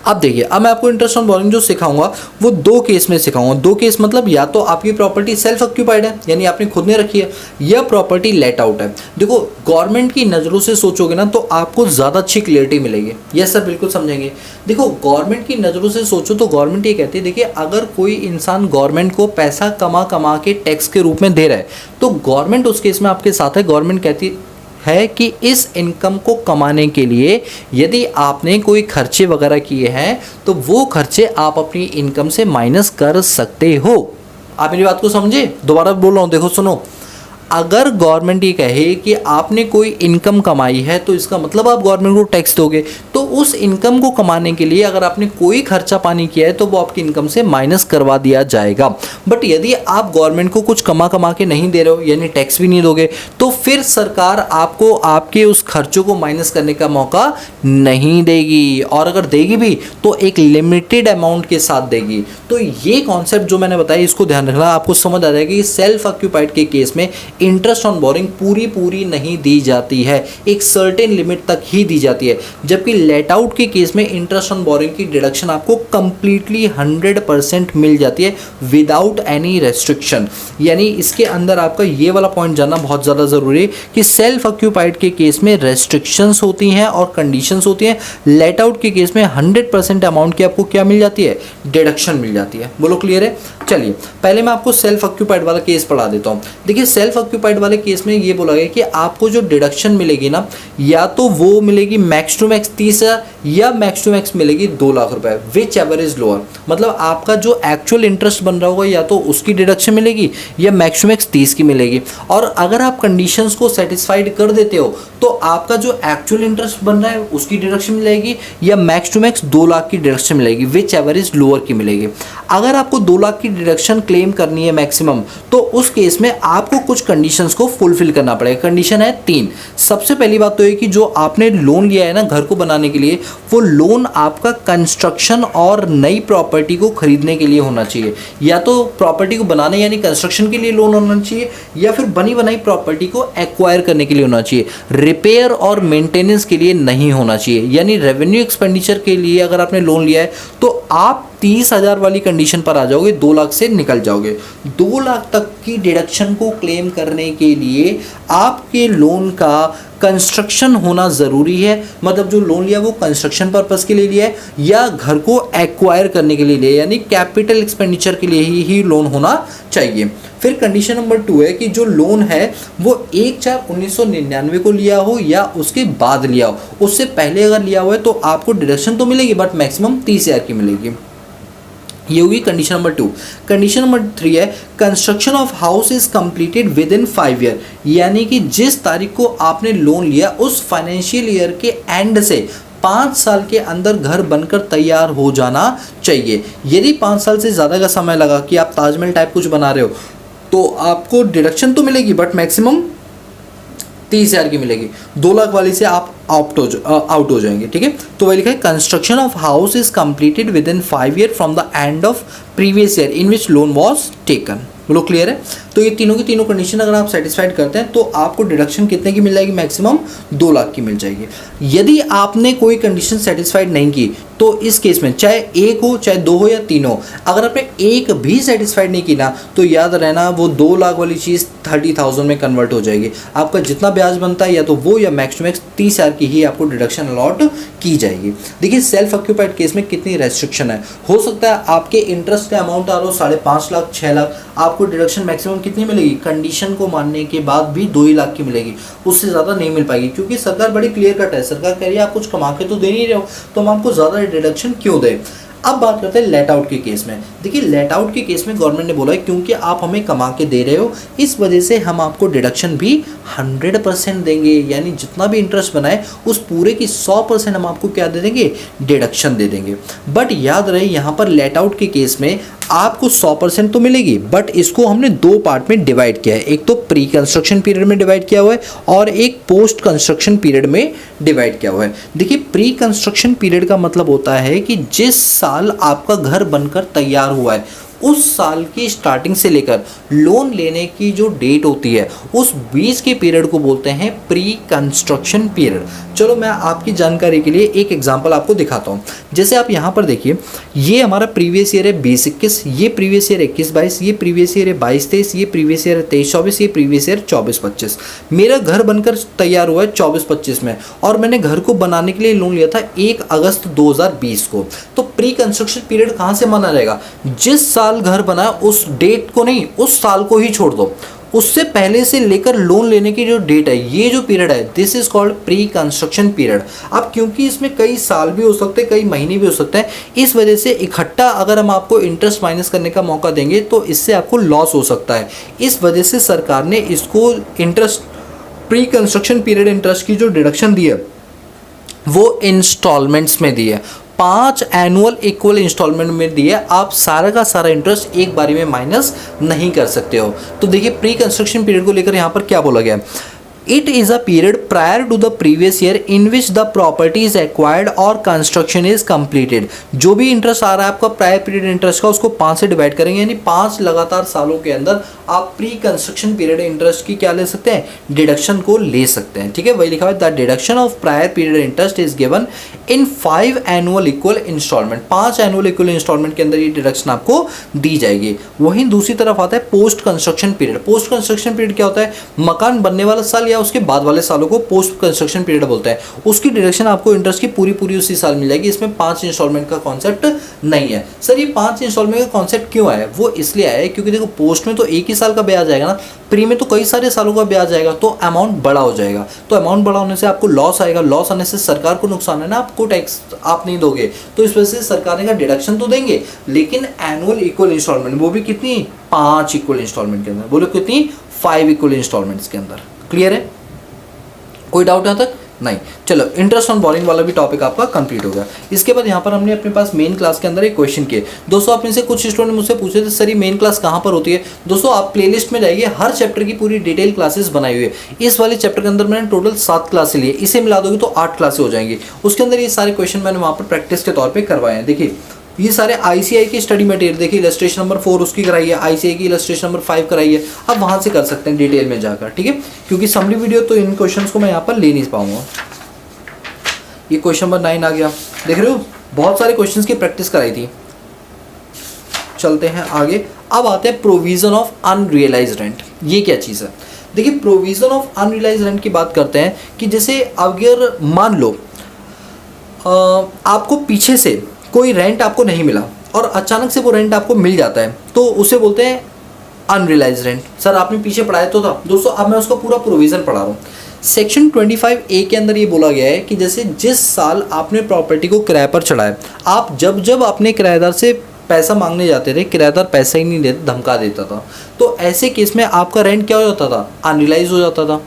अब देखिए अब मैं आपको इंटरेस्ट ऑन बोरिंग जो सिखाऊंगा वो दो केस में सिखाऊंगा। दो केस मतलब या तो आपकी प्रॉपर्टी सेल्फ ऑक्यूपाइड है यानी आपने खुद ने रखी है, या प्रॉपर्टी लेट आउट है। देखो गवर्नमेंट की नज़रों से सोचोगे ना तो आपको ज़्यादा अच्छी क्लियरिटी मिलेगी। यस सर बिल्कुल समझेंगे। देखो गवर्नमेंट की नज़रों से सोचो तो गवर्नमेंट ये कहती है, देखिए अगर कोई इंसान गवर्नमेंट को पैसा कमा के टैक्स के रूप में दे रहा है तो गवर्नमेंट उस केस में आपके साथ है। गवर्नमेंट कहती है कि इस इनकम को कमाने के लिए यदि आपने कोई खर्चे वगैरह किए हैं तो वो खर्चे आप अपनी इनकम से माइनस कर सकते हो। आप मेरी बात को समझे? दोबारा बोल रहा हूँ, देखो सुनो। अगर गवर्नमेंट ये कहे कि आपने कोई इनकम कमाई है तो इसका मतलब आप गवर्नमेंट को टैक्स दोगे, तो उस इनकम को कमाने के लिए अगर आपने कोई खर्चा पानी किया है तो वो आपकी इनकम से माइनस करवा दिया जाएगा। बट यदि आप गवर्नमेंट को कुछ कमा के नहीं दे रहे हो यानी टैक्स भी नहीं दोगे, तो फिर सरकार आपको आपके उस खर्चों को माइनस करने का मौका नहीं देगी, और अगर देगी भी तो एक लिमिटेड अमाउंट के साथ देगी। तो ये कॉन्सेप्ट जो मैंने बताया इसको ध्यान रखना, आपको समझ आ जाएगा कि सेल्फ ऑक्यूपाइड के केस में इंटरेस्ट ऑन बोरिंग पूरी नहीं दी जाती है, एक सर्टेन लिमिट तक ही दी जाती है। जबकि लेट आउट के केस में इंटरेस्ट ऑन बोरिंग की डिडक्शन आपको कंप्लीटली 100% मिल जाती है विदाउट एनी रेस्ट्रिक्शन। यानी इसके अंदर आपका ये वाला पॉइंट जानना बहुत ज़्यादा ज़रूरी है कि सेल्फ ऑक्यूपाइड के केस में रेस्ट्रिक्शंस होती हैं और कंडीशंस होती हैं। लेट आउट के केस में 100% अमाउंट की आपको क्या मिल जाती है, डिडक्शन मिल जाती है। बोलो क्लियर है? चलिए पहले मैं आपको सेल्फ ऑक्यूपाइड वाला केस पढ़ा देता हूँ। देखिए सेल्फ ऑक्यूपाइड वाले केस में ये बोला गया कि आपको जो डिडक्शन मिलेगी ना, या तो वो मिलेगी मैक्स टू मैक्स 30,000 या मैक्स टू मैक्स मिलेगी 2 लाख रुपए, विच एवर इज लोअर। मतलब आपका जो एक्चुअल इंटरेस्ट बन रहा होगा या तो उसकी डिडक्शन मिलेगी या मैक्स टू मैक्स 30 की मिलेगी। और अगर आप कंडीशंस को सेटिस्फाइड कर देते हो तो आपका जो एक्चुअल इंटरेस्ट बन रहा है उसकी डिडक्शन मिलेगी या मैक्स टू मैक्स 2 लाख की डिडक्शन मिलेगी, विच एवर इज लोअर की मिलेगी। अगर आपको 2 लाख की डिडक्शन क्लेम करनी है मैक्सिमम, तो उस केस में आपको कुछ कंडीशंस को फुलफिल करना पड़ेगा। कंडीशन है 3। सबसे पहली बात तो है कि जो आपने लोन लिया है ना घर को बनाने के लिए, वो लोन आपका कंस्ट्रक्शन और नई प्रॉपर्टी को खरीदने के लिए होना चाहिए। या तो प्रॉपर्टी को बनाने यानी कंस्ट्रक्शन के लिए लोन होना चाहिए, या फिर बनी बनाई प्रॉपर्टी को एक्वायर करने के लिए होना चाहिए। रिपेयर और मेंटेनेंस के लिए नहीं होना चाहिए। यानी रेवेन्यू एक्सपेंडिचर के लिए अगर आपने लोन लिया है तो आप 30,000 वाली कंडीशन पर आ जाओगे, 2 लाख से निकल जाओगे। 2 लाख तक की डिडक्शन को क्लेम करने के लिए आपके लोन का कंस्ट्रक्शन होना ज़रूरी है। मतलब जो लोन लिया वो कंस्ट्रक्शन पर्पस के लिए लिया है या घर को एक्वायर करने के लिए लिया, यानी कैपिटल एक्सपेंडिचर के लिए ही लोन होना चाहिए। फिर कंडीशन नंबर 2 है कि जो लोन है वो 1/4/1999 को लिया हो या उसके बाद लिया हो। उससे पहले अगर लिया हुआ है तो आपको डिडक्शन तो मिलेगी बट मैक्सिमम 30,000 की मिलेगी। ये हुई कंडीशन नंबर 2। कंडीशन नंबर 3 है construction of house is completed with in 5 year. यानी कि जिस तारीख को आपने लोन लिया उस फाइनेंशियल ईयर के एंड से 5 साल के अंदर घर बनकर तैयार हो जाना चाहिए। यदि 5 साल से ज़्यादा का समय लगा कि आप ताजमहल टाइप कुछ बना रहे हो तो आपको डिडक्शन तो मिलेगी बट मैक्सिमम 30,000 की मिलेगी। 2 लाख वाली से आप आउट हो जाएंगे। ठीक है, तो वही लिखा है construction of house is completed with in 5 year from the end of previous year in which loan was taken. बोलो क्लियर है। तो ये तीनों की तीनों कंडीशन अगर आप सेटिस्फाइड करते हैं तो आपको डिडक्शन कितने की मिल जाएगी, मैक्सिमम 2 लाख की मिल जाएगी। यदि आपने कोई कंडीशन सेटिस्फाइड नहीं की तो इस केस में चाहे 1 हो चाहे 2 हो या 3 हो, अगर आपने एक भी सेटिस्फाइड नहीं की ना तो याद रहना वो 2 लाख वाली चीज़ 30,000 में कन्वर्ट हो जाएगी। आपका जितना ब्याज बनता है या तो वो या मैक्स टू मैक्स 30,000 की ही आपको डिडक्शन अलॉट की जाएगी। देखिए सेल्फ ऑक्यूपाइड केस में कितनी रेस्ट्रिक्शन है। हो सकता है आपके इंटरेस्ट का अमाउंट आ रहा हो 5.5 लाख 6 लाख, आपको डिडक्शन मैक्सिमम कितनी मिलेगी, कंडीशन को मानने के बाद भी 2 ही लाख की मिलेगी, उससे ज़्यादा नहीं मिल पाएगी। क्योंकि सरकार बड़ी क्लियर कट है, सरकार कह रही है आप कुछ कमा के तो दे नहीं रहे हो तो हम आपको ज़्यादा डिडक्शन क्यों दें। अब बात करते हैं लेट आउट के केस में। देखिए लेट आउट के केस में गवर्नमेंट ने बोला है क्योंकि आप हमें कमा के दे रहे हो इस वजह से हम आपको डिडक्शन भी 100% देंगे, यानी जितना भी इंटरेस्ट बनाए उस पूरे की 100% हम आपको क्या दे देंगे, डिडक्शन दे देंगे। बट याद रहे यहाँ पर लेट आउट के केस में आपको 100% तो मिलेगी बट इसको हमने 2 पार्ट में डिवाइड किया है। एक तो प्री कंस्ट्रक्शन पीरियड में डिवाइड किया हुआ है और एक पोस्ट कंस्ट्रक्शन पीरियड में डिवाइड किया हुआ है। देखिए प्री कंस्ट्रक्शन पीरियड का मतलब होता है कि जिस साल आपका घर बनकर तैयार हुआ है उस साल की स्टार्टिंग से लेकर लोन लेने की जो डेट होती है उस बीच के पीरियड को बोलते हैं प्री कंस्ट्रक्शन पीरियड। चलो मैं आपकी जानकारी के लिए एक एग्जांपल आपको दिखाता हूँ। जैसे आप यहाँ पर देखिए ये हमारा प्रीवियस ईयर है 20-21, ये प्रीवियस ईयर 21-22, ये प्रीवियस ईयर है 22-23, ये प्रीवियस ईयर है 23-24, ये प्रीवियस ईयर 24-25। मेरा घर बनकर तैयार हुआ है 24-25 में और मैंने घर को बनाने के लिए लोन लिया था 1 अगस्त 2020 को। तो प्री कंस्ट्रक्शन पीरियड कहाँ से माना जाएगा, जिस साल घर बना उस डेट को नहीं, उस साल को ही छोड़ दो, उससे पहले से लेकर लोन लेने की जो डेट है ये जो पीरियड है this is called pre construction period. अब क्योंकि इसमें कई साल भी हो सकते हैं कई महीने भी हो सकते हैं, इस वजह से इकट्ठा अगर हम आपको इंटरेस्ट माइनस करने का मौका देंगे तो इससे आपको लॉस हो सकता है। इस वजह से सरकार ने इसको interest pre construction period interest की जो डिडक्शन दी है वो इंस्टॉलमेंट्स में दी है, 5 एनुअल इक्वल इंस्टॉलमेंट में दिए। आप सारा का सारा इंटरेस्ट एक बारी में माइनस नहीं कर सकते हो। तो देखिए प्री कंस्ट्रक्शन पीरियड को लेकर यहाँ पर क्या बोला गया है, it is a period prior to the previous year in which the property is acquired और कंस्ट्रक्शन इज कंप्लीटेड। जो भी इंटरेस्ट आ रहा है आपका प्रायर पीरियड इंटरेस्ट का उसको 5 से डिवाइड करेंगे, यानी 5 लगातार सालों के अंदर आप प्री कंस्ट्रक्शन पीरियड इंटरेस्ट की क्या ले सकते हैं, डिडक्शन को ले सकते हैं। ठीक है, वही लिखा हुआ है the deduction of prior period interest is given in 5 annual equal instalment. 5 annual equal instalment के अंदर ये डिडक्शन आपको दी जाएगी। वहीं दूसरी तरफ आता है post construction period. Post construction period क्या होता है, मकान बनने वाला साल या उसके बाद वाले सालों को पोस्ट कंस्ट्रक्शन पीरियड बोलते हैं। उसकी डिडक्शन आपको इंटरेस्ट की पूरी उसी साल मिल जाएगी। इसमें 5 इंस्टॉलमेंट का कॉन्सेप्ट नहीं है। सर ये 5 इंस्टॉलमेंट का कॉन्सेप्ट क्यों आया, वो इसलिए आया है क्योंकि देखो पोस्ट में तो एक ही साल का ब्याज आएगा ना, प्री में तो कई सारे सालों का ब्याज आएगा तो अमाउंट बड़ा हो जाएगा। तो अमाउंट बड़ा होने से आपको लॉस आएगा, लॉस आने से सरकार को नुकसान है ना, आपको टैक्स आप नहीं दोगे तो इस वजह से सरकार ने का डिडक्शन तो देंगे लेकिन एनुअल इक्वल इंस्टॉलमेंट वो भी कितनी, 5 इक्वल इंस्टॉलमेंट के अंदर। बोलो कितनी, 5 इक्वल इंस्टॉलमेंट्स के अंदर। क्लियर है, कोई डाउट यहाँ तक नहीं। चलो इंटरेस्ट ऑन बोरिंग वाला भी टॉपिक आपका कंप्लीट हो गया। इसके बाद यहाँ पर हमने अपने पास मेन क्लास के अंदर एक क्वेश्चन किए। दोस्तों आप में से कुछ स्टूडेंट मुझसे पूछे थे सर ये मेन क्लास कहाँ पर होती है। दोस्तों आप प्लेलिस्ट में जाइए, हर चैप्टर की पूरी डिटेल क्लासेस बनाई हुई है। इस वाले चैप्टर के अंदर मैंने टोटल 7 क्लासेस लिए, इसे मिला दोगे तो 8 क्लासेस हो जाएंगी। उसके अंदर ये सारे क्वेश्चन मैंने वहाँ पर प्रैक्टिस के तौर पर करवाए हैं। देखिए ये सारे आईसीआई की स्टडी मटेरियल, देखिए इलस्ट्रेशन नंबर 4 उसकी कराई है, आईसीआई की इलस्ट्रेशन नंबर 5 कराई है। आप वहाँ से कर सकते हैं डिटेल में जाकर, ठीक है, क्योंकि समरी वीडियो तो इन क्वेश्चंस को मैं यहाँ पर ले नहीं पाऊंगा। ये क्वेश्चन नंबर 9 आ गया, देख रहे हो बहुत सारे क्वेश्चंस की प्रैक्टिस कराई थी। चलते हैं आगे। अब आते हैं प्रोविजन ऑफ अनरियलाइज्ड रेंट। ये क्या चीज़ है, देखिए प्रोविजन ऑफ अनरियलाइज्ड रेंट की बात करते हैं कि जैसे अगर मान लो आपको पीछे से कोई रेंट आपको नहीं मिला और अचानक से वो रेंट आपको मिल जाता है तो उसे बोलते हैं अनरियलाइज्ड रेंट। सर आपने पीछे पढ़ाया तो था। दोस्तों अब मैं उसका पूरा प्रोविज़न पढ़ा रहा हूँ। सेक्शन 25A के अंदर ये बोला गया है कि जैसे जिस साल आपने प्रॉपर्टी को किराए पर चढ़ाया, आप जब अपने किराएदार से पैसा मांगने जाते थे, किराएदार पैसा ही नहीं देता, धमका देता था, तो ऐसे केस में आपका रेंट क्या हो जाता था, अनरियलाइज हो जाता था,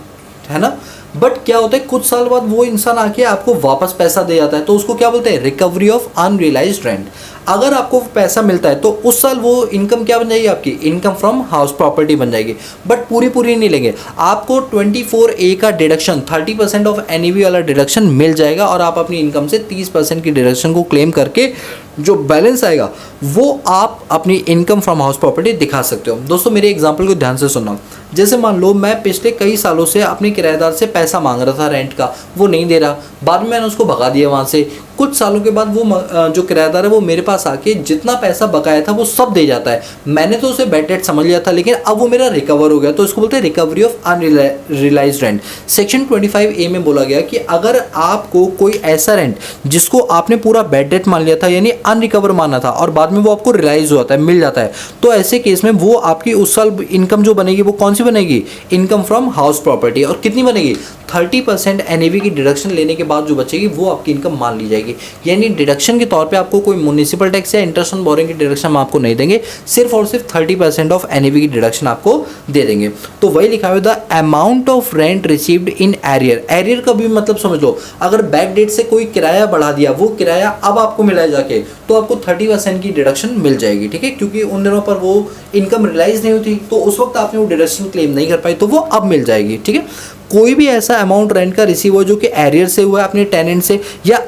है ना। बट क्या होता है कुछ साल बाद वो इंसान आके आपको वापस पैसा दे जाता है, तो उसको क्या बोलते हैं, रिकवरी ऑफ अनरियलाइज्ड रेंट। अगर आपको पैसा मिलता है तो उस साल वो इनकम क्या बन जाएगी, आपकी इनकम फ्रॉम हाउस प्रॉपर्टी बन जाएगी। बट पूरी नहीं लेंगे, आपको 24A का डिडक्शन 30% ऑफ एनईवी वाला डिडक्शन मिल जाएगा और आप अपनी इनकम से 30% की डिडक्शन को क्लेम करके जो बैलेंस आएगा वो आप अपनी इनकम फ्रॉम हाउस प्रॉपर्टी दिखा सकते हो। दोस्तों मेरे एग्जांपल को ध्यान से सुनना। जैसे मान लो मैं पिछले कई सालों से अपने किराएदार से पैसा मांग रहा था रेंट का, वो नहीं दे रहा, बाद में मैंने उसको भगा दिया वहाँ से। कुछ सालों के बाद वो जो किराएदार है वो मेरे पास आके जितना पैसा बकाया था वो सब दे जाता है। मैंने तो उसे बैड डेट समझ लिया था, लेकिन अब वो मेरा रिकवर हो गया, तो इसको बोलते हैं recovery of unrealised rent. Section 25A में बोला गया कि अगर आपको कोई ऐसा रेंट जिसको आपने पूरा बैड डेट मान लिया था यानी अनरिकवर माना था और बाद में वो आपको रियलाइज होता है, मिल जाता है, तो ऐसे केस में वो आपकी उस साल इनकम जो बनेगी वो कौन सी बनेगी, इनकम फ्रॉम हाउस प्रॉपर्टी। और कितनी बनेगी, 30% एनईवी की डिडक्शन लेने के बाद जो बचेगी वो आपकी इनकम मान ली जाएगी। यानी डिडक्शन के तौर पे आपको कोई म्युनिसिपल टैक्स या इंटरेस्ट ऑन बोरिंग की डिडक्शन हम आपको नहीं देंगे, सिर्फ और सिर्फ 30% ऑफ एनईवी की डिडक्शन आपको दे देंगे। तो वही लिखा हुआ the amount of rent received in arrear. Arrear का भी मतलब समझ लो, अगर बैक डेट से कोई किराया बढ़ा दिया, वो किराया अब आपको मिला जाके, तो आपको 30% की डिडक्शन मिल जाएगी, ठीक है, क्योंकि उन दिनों पर वो इनकम रियलाइज नहीं होती तो उस वक्त आपने वो डिडक्शन क्लेम नहीं कर पाई, तो वो अब मिल जाएगी, ठीक है। कोई भी ऐसा अमाउंट रेंट का रिसीव हो जो कि एरियर से हुआ है अपने टेनेंट से, या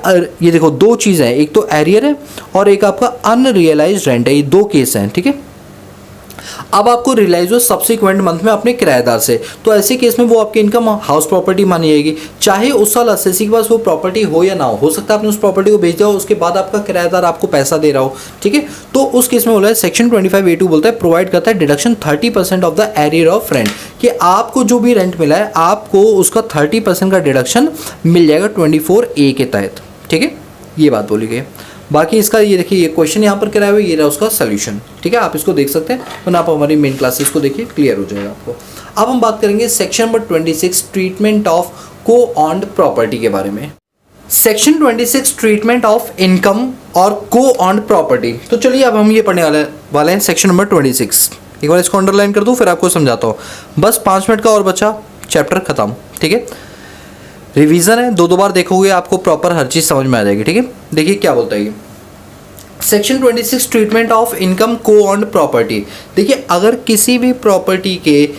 ये देखो दो चीज़ें हैं, एक तो एरियर है और एक आपका अनरियलाइज्ड रेंट है, ये दो केस हैं, ठीक है। अब आपको रियलाइज हो सब्सिक्वेंट मंथ में अपने किराएदार से, तो ऐसे केस में वो आपकी इनकम हाउस प्रॉपर्टी मानी जाएगी, चाहे उस साल असेसी के पास वो प्रॉपर्टी हो या ना हो सकता है आपने उस प्रॉपर्टी को बेच दिया हो, उसके बाद आपका किराएदार आपको पैसा दे रहा हो, ठीक है। तो उस केस में बोला है सेक्शन 25A2 बोलता है प्रोवाइड करता है deduction 30% of the arrear of rent, कि आपको जो भी रेंट मिला है आपको उसका 30% का डिडक्शन मिल जाएगा 24A के तहत, ठीक है, ये बात बोली गई। बाकी इसका ये देखिए, ये क्वेश्चन यहाँ पर कराया हुआ है, ये रहा उसका सोल्यूशन, ठीक है, आप इसको देख सकते हैं, वरना आप हमारी मेन क्लासेस को देखिए, क्लियर हो जाएगा आपको। अब हम बात करेंगे सेक्शन नंबर 26 ट्रीटमेंट ऑफ को ऑन्ड प्रॉपर्टी के बारे में। सेक्शन 26 ट्रीटमेंट ऑफ इनकम और को ऑन्ड प्रॉपर्टी। तो चलिए अब हम ये पढ़ने वाले हैं सेक्शन नंबर 26। एक बार इसको अंडरलाइन कर दूँ फिर आपको समझाता हूँ, बस 5 मिनट का और बचा, चैप्टर खत्म, ठीक है। रिवीजन है, दो बार देखोगे आपको प्रॉपर हर चीज़ समझ में आ जाएगी, ठीक है। देखिए क्या बोलता है ये सेक्शन 26 ट्रीटमेंट ऑफ इनकम को ऑन्ड प्रॉपर्टी। देखिए अगर किसी भी प्रॉपर्टी के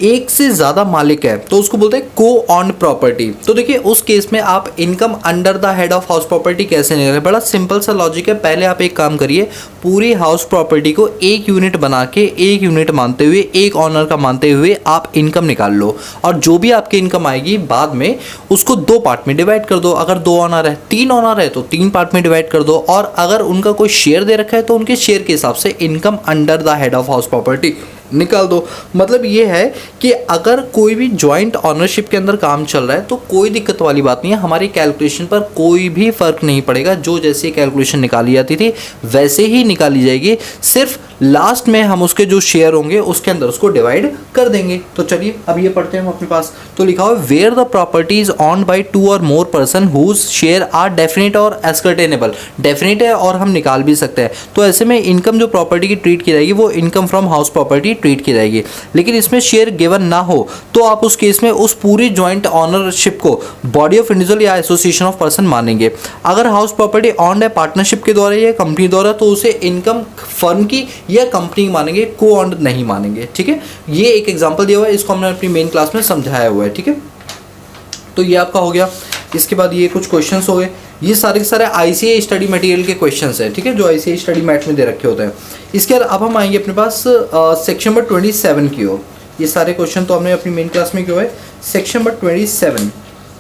एक से ज़्यादा मालिक है तो उसको बोलते हैं को ऑन्ड प्रॉपर्टी। तो देखिए उस केस में आप income under the head of house property कैसे निकालें, बड़ा सिंपल सा लॉजिक है। पहले आप एक काम करिए, पूरी हाउस प्रॉपर्टी को एक यूनिट बना के, एक यूनिट मानते हुए, एक ऑनर का मानते हुए आप इनकम निकाल लो, और जो भी आपकी इनकम आएगी बाद में उसको 2 पार्ट में डिवाइड कर दो। अगर 2 ऑनर है, 3 ऑनर है तो 3 पार्ट में डिवाइड कर दो, और अगर उनका कोई शेयर दे रखा है तो उनके शेयर के हिसाब से income under the head of house property निकाल दो। मतलब ये है कि अगर कोई भी जॉइंट ऑनरशिप के अंदर काम चल रहा है तो कोई दिक्कत वाली बात नहीं है, हमारी कैलकुलेशन पर कोई भी फर्क नहीं पड़ेगा। जो जैसी कैलकुलेशन निकाली जाती थी वैसे ही निकाली जाएगी, सिर्फ लास्ट में हम उसके जो शेयर होंगे उसके अंदर उसको डिवाइड कर देंगे। तो चलिए अब ये पढ़ते हैं हम अपने पास। तो लिखा हुआ है where the property is owned by 2 or more person whose share are definite और एस्कर्टेनेबल। डेफिनेट है और हम निकाल भी सकते हैं, तो ऐसे में इनकम जो प्रॉपर्टी की ट्रीट की जाएगी वो income from house property treat की जाएगी। लेकिन इसमें शेयर गिवन ना हो तो आप उस केस में उस पूरी ज्वाइंट ऑनरशिप को बॉडी ऑफ इंडिविजुअल या एसोसिएशन ऑफ पर्सन मानेंगे। अगर हाउस प्रॉपर्टी ऑन्ड है पार्टनरशिप के द्वारा या कंपनी द्वारा तो उसे इनकम फर्म की या कंपनी मानेंगे, को ऑन्ड नहीं मानेंगे, ठीक है। ये एक एग्जांपल दिया हुआ है, इसको हमने अपनी मेन क्लास में समझाया हुआ है, ठीक है। तो ये आपका हो गया। इसके बाद ये कुछ क्वेश्चंस हो गए, ये सारे के सारे आईसीए स्टडी मटेरियल के क्वेश्चंस हैं, ठीक है, जो आईसीए स्टडी मैट में दे रखे होते हैं। इसके बाद अब हम आएंगे अपने पास सेक्शन नंबर 27 की ओर। ये सारे क्वेश्चन तो हमने अपनी मेन क्लास में किया है। सेक्शन नंबर 27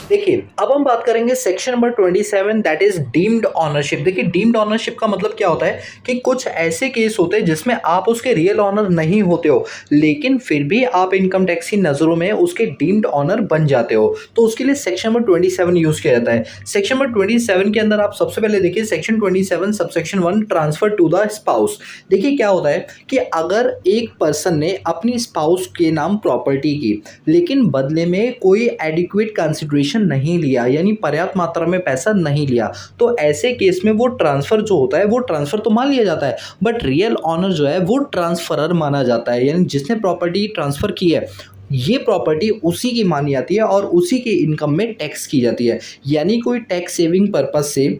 देखिए, अब हम बात करेंगे section number 27 that is deemed ownership. देखिए डीम्ड ऑनरशिप का मतलब क्या होता है कि कुछ ऐसे केस होते हैं जिसमें आप उसके रियल ऑनर नहीं होते हो, लेकिन फिर भी आप इनकम टैक्स की नजरों में उसके डीम्ड ऑनर बन जाते हो, तो उसके लिए सेक्शन नंबर 27 यूज किया जाता है। सेक्शन नंबर 27 के अंदर आप सबसे पहले देखिए section 27 subsection 1 transfer to the spouse. देखिए क्या होता है कि अगर एक पर्सन ने अपनी स्पाउस के नाम प्रॉपर्टी की लेकिन बदले में कोई एडिक्वेट कंसिडरेशन नहीं लिया, यानी पर्याप्त मात्रा में पैसा नहीं लिया, तो ऐसे केस में वो ट्रांसफर जो होता है वो ट्रांसफर तो मान लिया जाता है, बट रियल ऑनर जो है वो ट्रांसफरर माना जाता है। यानी जिसने प्रॉपर्टी ट्रांसफर की है ये प्रॉपर्टी उसी की मानी जाती है और उसी के इनकम में टैक्स की जाती है। यानी कोई टैक्स सेविंग पर्पज से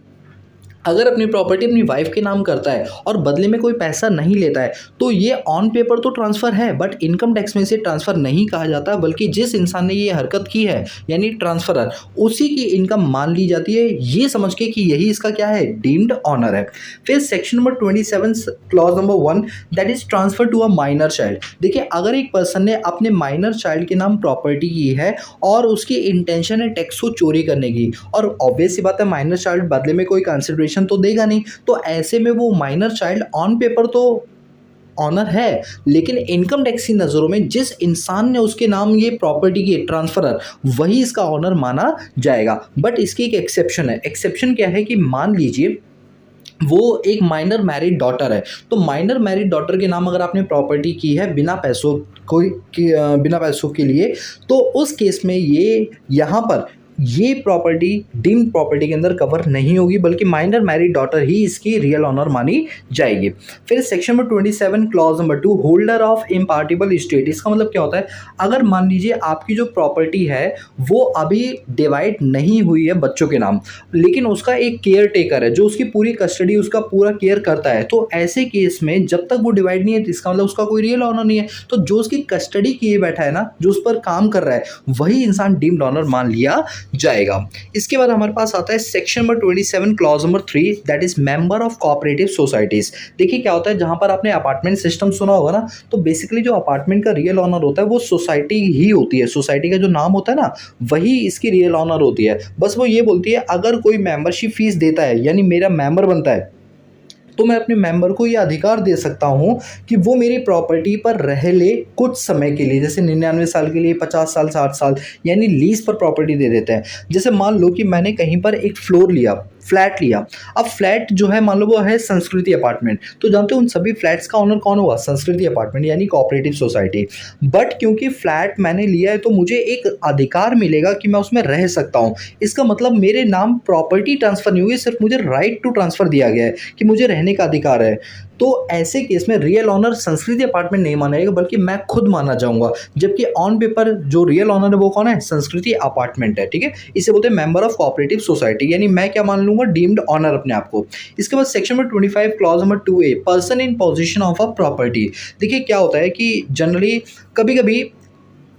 अगर अपनी प्रॉपर्टी अपनी वाइफ के नाम करता है और बदले में कोई पैसा नहीं लेता है तो ये ऑन पेपर तो ट्रांसफ़र है, बट इनकम टैक्स में से ट्रांसफ़र नहीं कहा जाता, बल्कि जिस इंसान ने ये हरकत की है यानी ट्रांसफरर, उसी की इनकम मान ली जाती है, ये समझ के कि यही इसका क्या है, डीम्ड ऑनर है। फिर section number 27 clause number 1 that is transfer to a minor child. देखिए, अगर एक पर्सन ने अपने माइनर चाइल्ड के नाम प्रॉपर्टी की है और उसकी इंटेंशन है टैक्स को चोरी करने की, और ऑब्वियस सी बात है माइनर चाइल्ड बदले में कोई कंसिडरेशन तो देगा नहीं, तो ऐसे में वो माइनर चाइल्ड ऑन पेपर तो ऑनर है, लेकिन इनकम टैक्स की नज़रों में जिस इंसान ने उसके नाम ये प्रॉपर्टी की ट्रांसफरर, वही इसका ऑनर माना जाएगा। बट इसकी एक एक्सेप्शन है। एक्सेप्शन क्या है कि मान लीजिए वो एक माइनर मैरिड डॉटर है, तो माइनर मैरिड डॉटर के नाम अगर आपने प्रॉपर्टी की है बिना पैसों बिना पैसों के लिए, तो उस केस में ये यहाँ पर ये प्रॉपर्टी डीम्ड प्रॉपर्टी के अंदर कवर नहीं होगी, बल्कि माइनर मैरिड डॉटर ही इसकी रियल ऑनर मानी जाएगी। फिर section number 27 clause number 2 holder of इम्पार्टिबल state. इसका मतलब क्या होता है, अगर मान लीजिए आपकी जो प्रॉपर्टी है वो अभी डिवाइड नहीं हुई है बच्चों के नाम, लेकिन उसका एक केयर टेकर है जो उसकी पूरी कस्टडी, उसका पूरा केयर करता है, तो ऐसे केस में जब तक वो डिवाइड नहीं है, इसका मतलब उसका कोई रियल ऑनर नहीं है, तो जो उसकी कस्टडी किए बैठा है ना, जो उस पर काम कर रहा है, वही इंसान डीम्ड ऑनर मान लिया जाएगा। इसके बाद हमारे पास आता है section number 27 clause number 3 that is member of cooperative societies. देखिए क्या होता है, जहां पर आपने अपार्टमेंट सिस्टम सुना होगा ना, तो बेसिकली जो अपार्टमेंट का रियल ऑनर होता है वो सोसाइटी ही होती है। सोसाइटी का जो नाम होता है ना, वही इसकी रियल ऑनर होती है। बस वो ये बोलती है अगर कोई मेंबरशिप फीस देता है, यानी मेरा मेंबर बनता है, तो मैं अपने मेंबर को ये अधिकार दे सकता हूँ कि वो मेरी प्रॉपर्टी पर रह ले कुछ समय के लिए, जैसे 99 साल के लिए, 50 साल, 60 साल, यानी लीज पर प्रॉपर्टी दे देते हैं। जैसे मान लो कि मैंने कहीं पर एक फ्लोर लिया, फ्लैट लिया। अब फ्लैट जो है मान लो वो है संस्कृति अपार्टमेंट, तो जानते हो उन सभी फ्लैट्स का ऑनर कौन होगा, संस्कृति अपार्टमेंट यानी कोऑपरेटिव सोसाइटी। बट क्योंकि फ्लैट मैंने लिया है तो मुझे एक अधिकार मिलेगा कि मैं उसमें रह सकता हूँ। इसका मतलब मेरे नाम प्रॉपर्टी ट्रांसफर नहीं हुई, सिर्फ मुझे राइट टू ट्रांसफर दिया गया है कि मुझे रहने का अधिकार है। तो ऐसे केस में रियल ऑनर संस्कृति अपार्टमेंट नहीं माना जाएगा, बल्कि मैं खुद माना जाऊंगा, जबकि ऑन पेपर जो रियल ऑनर है वो कौन है, संस्कृति अपार्टमेंट है। ठीक है, इसे बोलते हैं मेंबर ऑफ कोऑपरेटिव सोसाइटी, यानी मैं क्या मान लूंगा, डीम्ड ऑनर अपने आप को। इसके बाद section number 25 clause number 2A person in position of a property. देखिए क्या होता है कि जनरली कभी कभी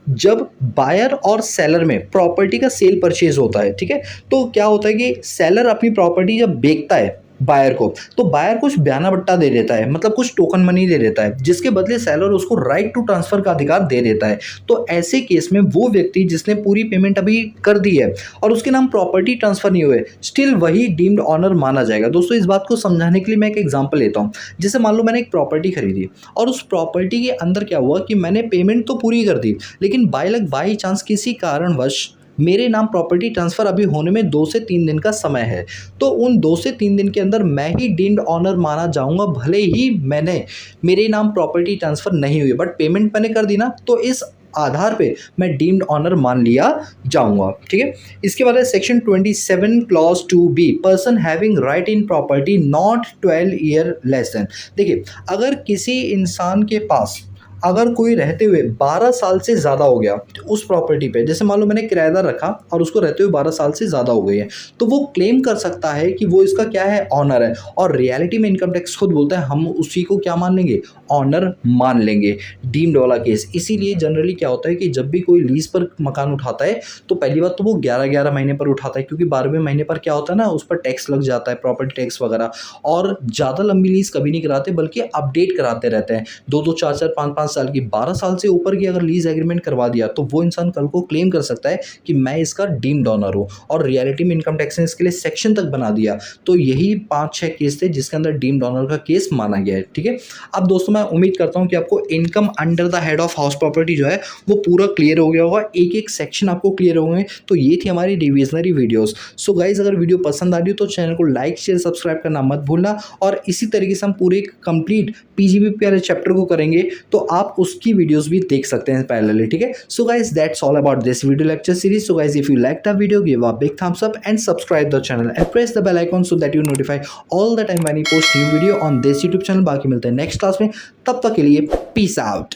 जब बायर और सेलर में प्रॉपर्टी का सेल परचेज होता है, ठीक है, तो क्या होता है कि सेलर अपनी प्रॉपर्टी जब बेचता है बायर को, तो बायर कुछ बयाना बट्टा दे देता है, मतलब कुछ टोकन मनी दे देता है, जिसके बदले सेलर उसको राइट टू ट्रांसफर का अधिकार दे देता है। तो ऐसे केस में वो व्यक्ति जिसने पूरी पेमेंट अभी कर दी है और उसके नाम प्रॉपर्टी ट्रांसफर नहीं हुए, स्टिल वही डीम्ड ऑनर माना जाएगा। दोस्तों इस बात को समझाने के लिए मैं एक एग्जांपल लेता हूँ। जैसे मान लो मैंने एक प्रॉपर्टी खरीदी और उस प्रॉपर्टी के अंदर क्या हुआ कि मैंने पेमेंट तो पूरी कर दी, लेकिन बाई चांस किसी कारणवश मेरे नाम प्रॉपर्टी ट्रांसफ़र अभी होने में 2 से 3 दिन का समय है, तो उन 2 से 3 दिन के अंदर मैं ही डीम्ड ऑनर माना जाऊंगा, भले ही मेरे नाम प्रॉपर्टी ट्रांसफ़र नहीं हुई, बट पेमेंट मैंने कर दी ना, तो इस आधार पे मैं डीम्ड ऑनर मान लिया जाऊंगा। ठीक है, इसके बाद है section 27 clause 2B person having right in property not 12 year less than. देखिए, अगर किसी इंसान के पास अगर कोई रहते हुए 12 साल से ज़्यादा हो गया उस प्रॉपर्टी पे, जैसे मान लो मैंने किराएदार रखा और उसको रहते हुए 12 साल से ज़्यादा हो गई है, तो वो क्लेम कर सकता है कि वो इसका क्या है, ऑनर है। और रियलिटी में इनकम टैक्स खुद बोलता है हम उसी को क्या मान लेंगे, ऑनर मान लेंगे, डीम्ड वाला केस। इसीलिए जनरली क्या होता है कि जब भी कोई लीज पर मकान उठाता है तो पहली बात तो वो 11-11 महीने पर उठाता है, क्योंकि 12वें महीने पर क्या होता है ना, उस पर टैक्स लग जाता है, प्रॉपर्टी टैक्स वगैरह। और ज़्यादा लंबी लीज कभी नहीं कराते, बल्कि अपडेट कराते रहते हैं, 2-2, 4-4, 5-5 साल की। 12 साल से ऊपर की अगर लीज एग्रीमेंट करवा दिया तो वो इंसान कल को क्लेम कर सकता है कि मैं इसका डीम्ड ऑनर हूँ, और रियलिटी में इनकम टैक्स ने इसके लिए सेक्शन तक बना दिया। तो यही 5-6 केस थे जिसके अंदर डीम्ड ऑनर का केस माना गया है। ठीक है, अब दोस्तों मैं उम्मीद करता हूँ कि आपको income under the head of house property जो है वो पूरा क्लियर हो गया होगा, एक एक सेक्शन आपको क्लियर हो गए। तो ये थी हमारी डिविजनरी वीडियोस। सो गाइज, अगर वीडियो पसंद आ रही हो तो चैनल को लाइक शेयर सब्सक्राइब करना मत भूलना, और इसी तरीके से हम पूरे कंप्लीट पीजीबीपी वाले चैप्टर को करेंगे, तो आप उसकी वीडियोस भी देख सकते हैं पैरेलली। ठीक है, so guys that's all about this video lecture series. So guys, if you like the video, give a big thumbs up and subscribe the channel and press the bell icon so that you notify all the time when I post new video on this YouTube channel। बाकी मिलते हैं next class में, तब तक के लिए peace out.